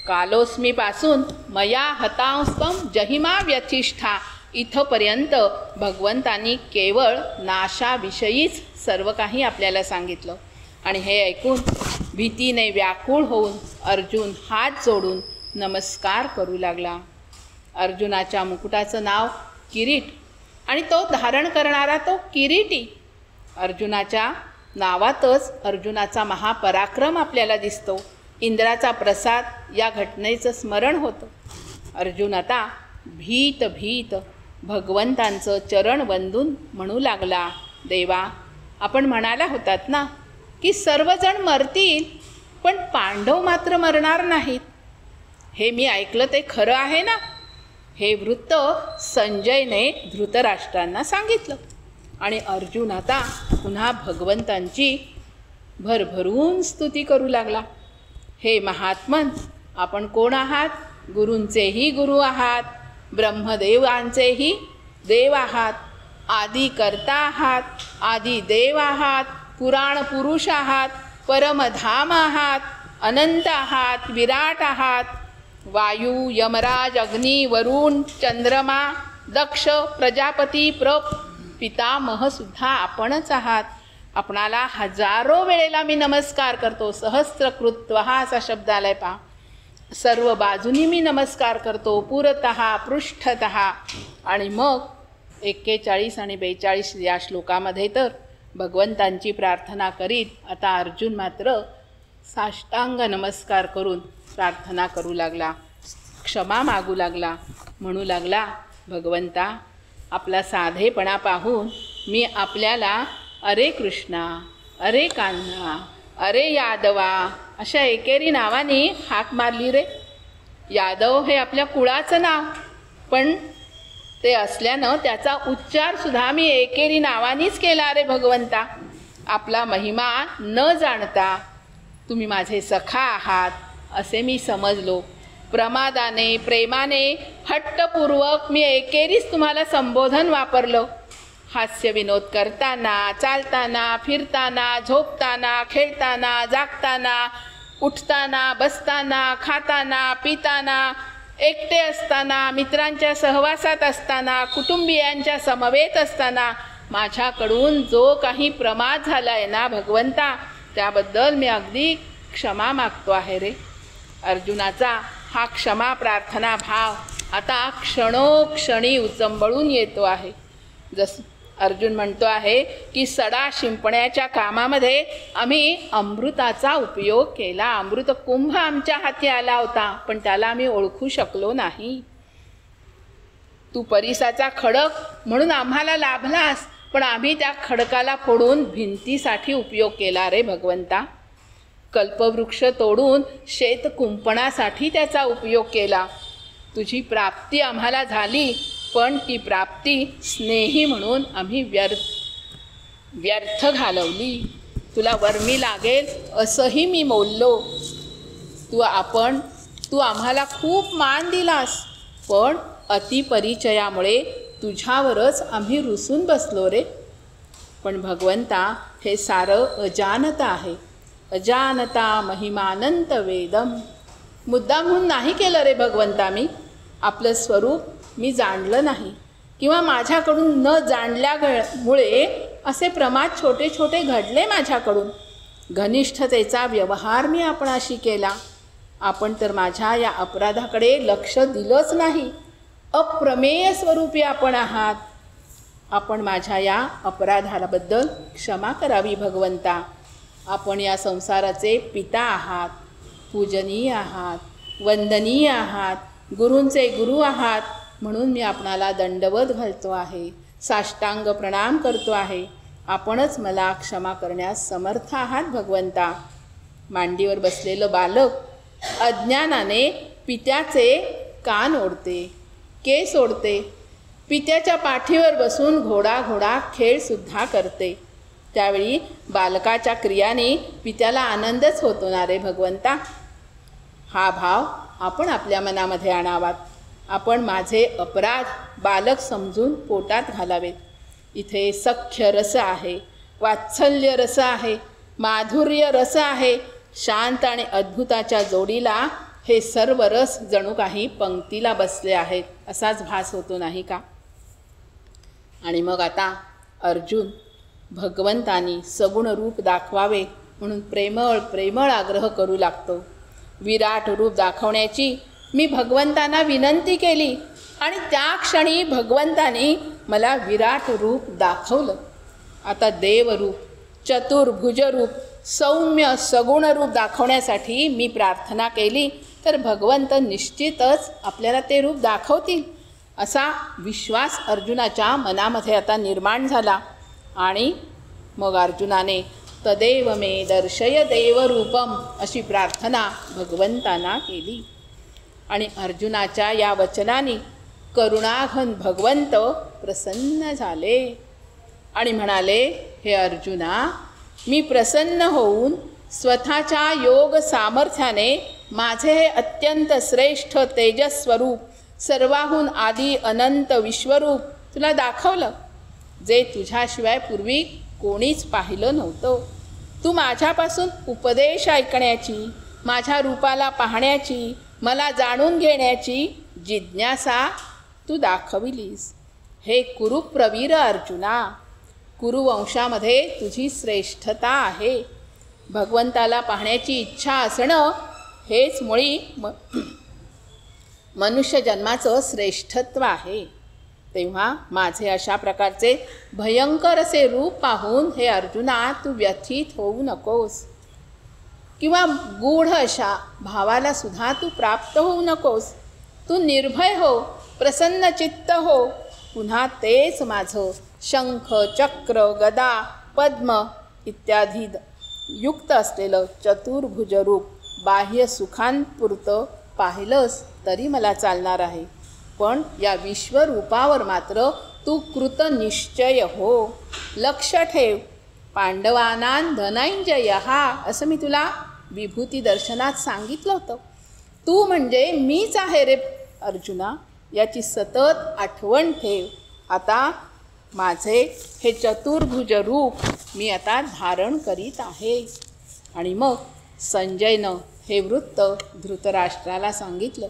कालोस्मीपासून मया हतांस्तम जहिमा व्यथिष्ठा इथंपर्यंत भगवंतांनी केवळ नाशाविषयीच सर्व काही आपल्याला सांगितलं. आणि हे ऐकून भीतीने व्याकुळ होऊन अर्जुन हात जोडून नमस्कार करू लागला. अर्जुनाच्या मुकुटाचं नाव किरीट आणि तो धारण करणारा तो किरीटी. अर्जुनाच्या नावातच अर्जुनाचा महापराक्रम आपल्याला दिसतो. इंद्राचा प्रसाद या घटनेचं स्मरण होतं. अर्जुन आता भीत भीत भगवंतांचं चरण वंदून म्हणू लागला, देवा, आपण म्हणाला होतात ना की सर्वजण मरतील पण पांडव मात्र मरणार नाहीत. हे मी ऐकलं ते खरं आहे ना? हे वृत्त संजयने धृतराष्ट्रांना सांगितलं. आणि अर्जुन आता पुन्हा भगवंतांची भरभरून स्तुती करू लागला. हे महात्मन, आपण कोण आहात? गुरूंचेही गुरु आहात, ब्रह्मदेवांचेही देव आहात, आदी कर्ता आहात, आदी देव आहात, पुराण पुरुष आहात, परमधाम आहात, अनंत आहात, विराट आहात. वायू, यमराज, अग्नी, वरुण, चंद्रमा, दक्ष, प्रजापती, पितामहसुद्धा आपणच आहात. आपणाला हजारो वेळेला मी नमस्कार करतो. सहस्रकृत्वः असा शब्द आलाय पहा. सर्व बाजूनी मी नमस्कार करतो, पुरतः पृष्ठतः. आणि मग 41 आणि 42 या श्लोकामध्ये तर भगवंतांची प्रार्थना करीत आता अर्जुन मात्र साष्टांग नमस्कार करून प्रार्थना करू लागला. क्षमा मागू लागला. म्हणू लागला, भगवंता, आपला साधेपणा पाहून मी आपल्याला अरे कृष्णा, अरे कान्हा, अरे यादवा अशा एकेरी नावाने हाक मारली रे. यादव हे आपल्या कुळाचं नाव, पण ते असल्यानं त्याचा उच्चारसुद्धा मी एकेरी नावानेच केला रे भगवंता. आपला महिमा न जाणता तुम्ही माझे सखा आहात असे मी समजलो. प्रमादाने, प्रेमाने, हट्टपूर्वक मी एकेरीच तुम्हाला संबोधन वापरलं. हास्य विनोद करताना, चालताना, फिरताना, झोपताना, खेळताना, जागताना, उठताना, बसताना, खाताना, पिताना, एकटे असताना, मित्रांच्या सहवासात असताना, कुटुंबियांच्या समवेत असताना माझ्याकडून जो काही प्रमाद झाला आहे ना भगवंता, त्याबद्दल मी अगदी क्षमा मागतो आहे रे. अर्जुनाचा हा क्षमा प्रार्थना भाव आता क्षणोक्षणी उचंबळून येतो आहे. जसं अर्जुन म्हणतो आहे की सडा शिंपण्याच्या कामामध्ये आम्ही अमृताचा उपयोग केला. अमृत कुंभ आमच्या हाती आला होता, पण त्याला आम्ही ओळखू शकलो नाही. तू परिसाचा खडक म्हणून आम्हाला लाभलास, पण आम्ही त्या खडकाला फोडून भिंतीसाठी उपयोग केला रे भगवंता. कल्पवृक्ष तोडून शेत कुंपणासाठी त्याचा उपयोग केला. तुझी प्राप्ती आम्हाला झाली, पण ती प्राप्ती स्नेही म्हणून आम्ही व्यर्थ घालवली. तुला वर्मी लागेल असंही मी बोललो. तू आम्हाला खूप मान दिलास, पण अतिपरिचयामुळे तुझ्यावरच आम्ही रुसून बसलो रे. पण भगवंता, हे सारं अजानता आहे. अजानता महिमानंत वेदम. मुद्दामहून नाही केलं रे भगवंता. मी आपलं स्वरूप मी जाणलं नाही, किंवा माझ्याकडून न जाणल्यामुळे असे प्रमाद छोटे छोटे घडले माझ्याकडून. घनिष्ठतेचा व्यवहार मी आपणाशी केला. आपण तर माझ्या या अपराधाकडे लक्ष दिलंच नाही. अप्रमेय स्वरूपी आपण आहात. आपण माझ्या या अपराधाबद्दल क्षमा करावी भगवंता. आपण या संसाराचे पिता आहात, पूजनीय आहात, वंदनीय आहात, गुरूंचे गुरु आहात. म्हणून मी आपणाला दंडवत घालतो आहे, साष्टांग प्रणाम करतो आहे. आपणच मला क्षमा करण्यास समर्थ आहात भगवंता. मांडीवर बसलेलं बालक अज्ञानाने पित्याचे कान ओढते, केस ओढते. पित्याच्या पाठीवर बसून घोडा खेळसुद्धा करते. त्यावेळी बालकाच्या क्रियाने पित्याला आनंदच होतो ना रे भगवंता. हा भाव आपण आपल्या मनामध्ये आणावात. आपण माझे अपराध बालक समजून पोटात घालावेत. इथे सख्य रस आहे, वात्सल्य रस आहे, माधुर्य रस आहे. शांत आणि अद्भुताच्या जोडीला हे सर्व रस जणू काही पंक्तीला बसले आहेत असाच भास होतो नाही का. आणि मग आता अर्जुन भगवंतानी सगुण रूप दाखवावे म्हणून प्रेमळ आग्रह करू लागतो. विराट रूप दाखवण्याची मी भगवंतांना विनंती केली, आणि त्या क्षणी भगवंतानी मला विराट रूप दाखवलं. आता देवरूप, चतुर्भुज रूप, सौम्य सगुण रूप दाखवण्यासाठी मी प्रार्थना केली, तर भगवंत निश्चितच आपल्याला ते रूप दाखवतील असा विश्वास अर्जुनाच्या मनामध्ये आता निर्माण झाला. आणि मग अर्जुनाने तदेव मे दर्शय देवरूपम अशी प्रार्थना भगवंतांना केली. आणि अर्जुनाच्या या वचनाने करुणाघन भगवंत प्रसन्न झाले आणि म्हणाले, हे अर्जुना, मी प्रसन्न होऊन स्वतःच्या योग सामर्थ्याने माझे हे अत्यंत श्रेष्ठ तेजस्वरूप, सर्वाहून आदी अनंत विश्वरूप तुला दाखवलं, जे तुझ्याशिवाय पूर्वी कोणीच पाहिलं नव्हतं. तू माझ्यापासून उपदेश ऐकण्याची, माझ्या रूपाला पाहण्याची, मला जाणून घेण्याची जिज्ञासा तू दाखविलीस. हे कुरुप्रवीर अर्जुना, कुरुवंशामध्ये तुझी श्रेष्ठता आहे. भगवंताला पाहण्याची इच्छा असणं हेच मुळी मनुष्य जन्माचं श्रेष्ठत्व आहे. तेव्हा माझे अशा प्रकारचे भयंकर असे रूप पाहून हे अर्जुना तू व्यथित होऊ नकोस, किंवा गूढ अशा भावाला सुद्धा तू प्राप्त होऊ नकोस. तू निर्भय हो, प्रसन्न चित्त हो. पुन्हा तेच माझं शंख, चक्र, गदा, पद्म इत्यादी युक्त असलेलं चतुर्भुज रूप बाह्य सुखांपुरतं पाहिलंस तरी मला चालणार आहे. पण या विश्वरूपावर मात्र तू कृतनिश्चय हो, लक्ष ठेव. पांडवानां धनंजयः असं मी तुला विभूती दर्शनात सांगितलं होतं. तू म्हणजे मीच आहे रे अर्जुना, याची सतत आठवण ठेव. आता माझे हे चतुर्भुज रूप मी आता धारण करीत आहे. आणि मग संजयनं हे वृत्त धृतराष्ट्राला सांगितलं.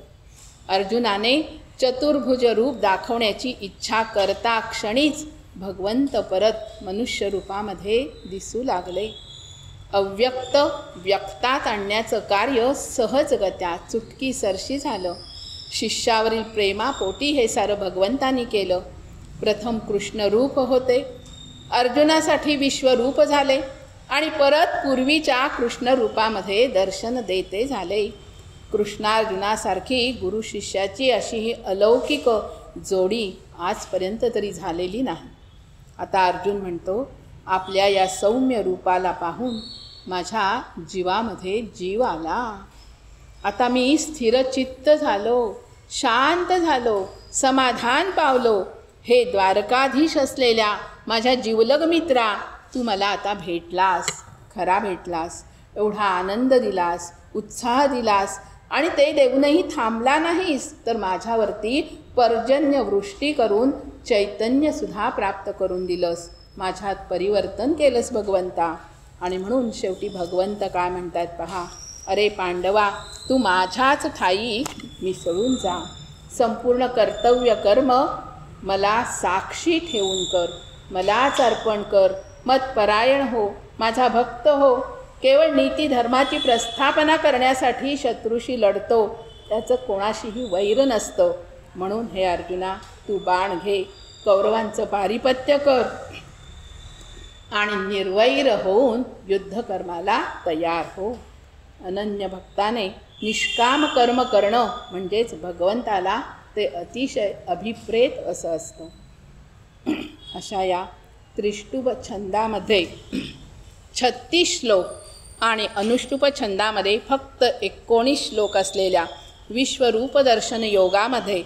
अर्जुनाने चतुर्भुज रूप दाखवण्याची इच्छा करता क्षणीच भगवंत परत मनुष्य रूपामध्ये दिसू लागले. अव्यक्त व्यक्तात आणण्याचं कार्य सहजगत्या चुटकीसरशी झालं. शिष्यावरील प्रेमापोटी हे सारं भगवंतानी केलं. प्रथम कृष्णरूप होते, अर्जुनासाठी विश्वरूप झाले आणि परत पूर्वीच्या कृष्णरूपामध्ये दर्शन देते झाले. कृष्णार्जुनासारखी गुरु शिष्याची अशी ही अलौकिक जोडी आजपर्यंत तरी झालेली नाही. आता अर्जुन म्हणतो, आपल्या या सौम्य रूपाला पाहून माझ्या जीवामध्ये जीव आला. आता मी स्थिरचित्त झालो, शांत झालो, समाधान पावलो. हे द्वारकाधीश असलेल्या माझ्या जीवलग मित्रा, तू मला आता भेटलास, खरा भेटलास. एवढा आनंद दिलास, उत्साह दिलास आणि ते देऊनही थांबला नाहीस, तर माझ्यावरती पर्जन्यवृष्टी करून चैतन्यसुद्धा प्राप्त करून दिलंस. माझ्यात परिवर्तन केलंस भगवंता. आणि म्हणून शेवटी भगवंत काय म्हणतात पहा, अरे पांडवा, तू माझ्याच ठाई मिसळून जा. संपूर्ण कर्तव्य कर्म मला साक्षी ठेवून कर, मलाच अर्पण कर. मतपरायण हो, माझा भक्त हो. केवळ नीती धर्माची प्रस्थापना करण्यासाठी शत्रूशी लढतो, त्याचं कोणाशीही वैर नसतं. म्हणून हे अर्जुना, तू बाण घे, कौरवांचं पारिपत्य कर आणि निर्वैर होऊन युद्धकर्माला तयार हो. अनन्य भक्ताने निष्काम कर्म करणं म्हणजेच भगवंताला ते अतिशय अभिप्रेत असं असतं. अशा या त्रिष्टुप छंदामध्ये 36 श्लोक आणि अनुष्टुप छंदामध्ये फक्त 19 श्लोक असलेल्या विश्वरूप दर्शन योगामध्ये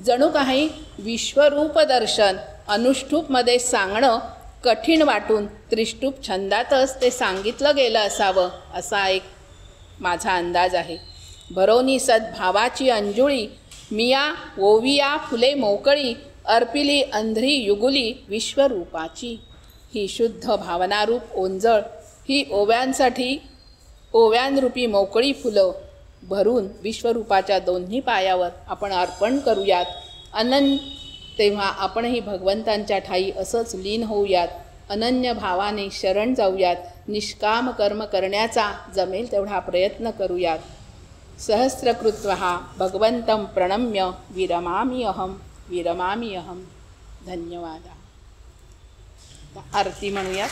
जणू काही विश्वरूप दर्शन अनुष्टुपमध्ये सांगणं कठीण वाटून त्रिष्टुप छंदातच ते सांगितलं गेलं असावं, असा एक माझा अंदाज आहे. भरोनी सद्भावाची अंजुळी, मिया ओविया फुले मोकळी, अर्पिली अंध्री युगुली विश्वरूपाची. ही शुद्ध भावनारूप ओंजळ, ही ओव्यांरूपी मोकळी फुलं भरून विश्वरूपाच्या दोन्ही पायावर आपण अर्पण करूयात. तेव्हा आपणही भगवंतांच्या ठाई असंच लीन होऊयात. अनन्य भावाने शरण जाऊयात. निष्काम कर्म करण्याचा जमेल तेवढा प्रयत्न करूयात. सहस्रकृत्वः भगवंतं प्रणम्य विरमामि अहम. धन्यवाद. आरती म्हणूयात.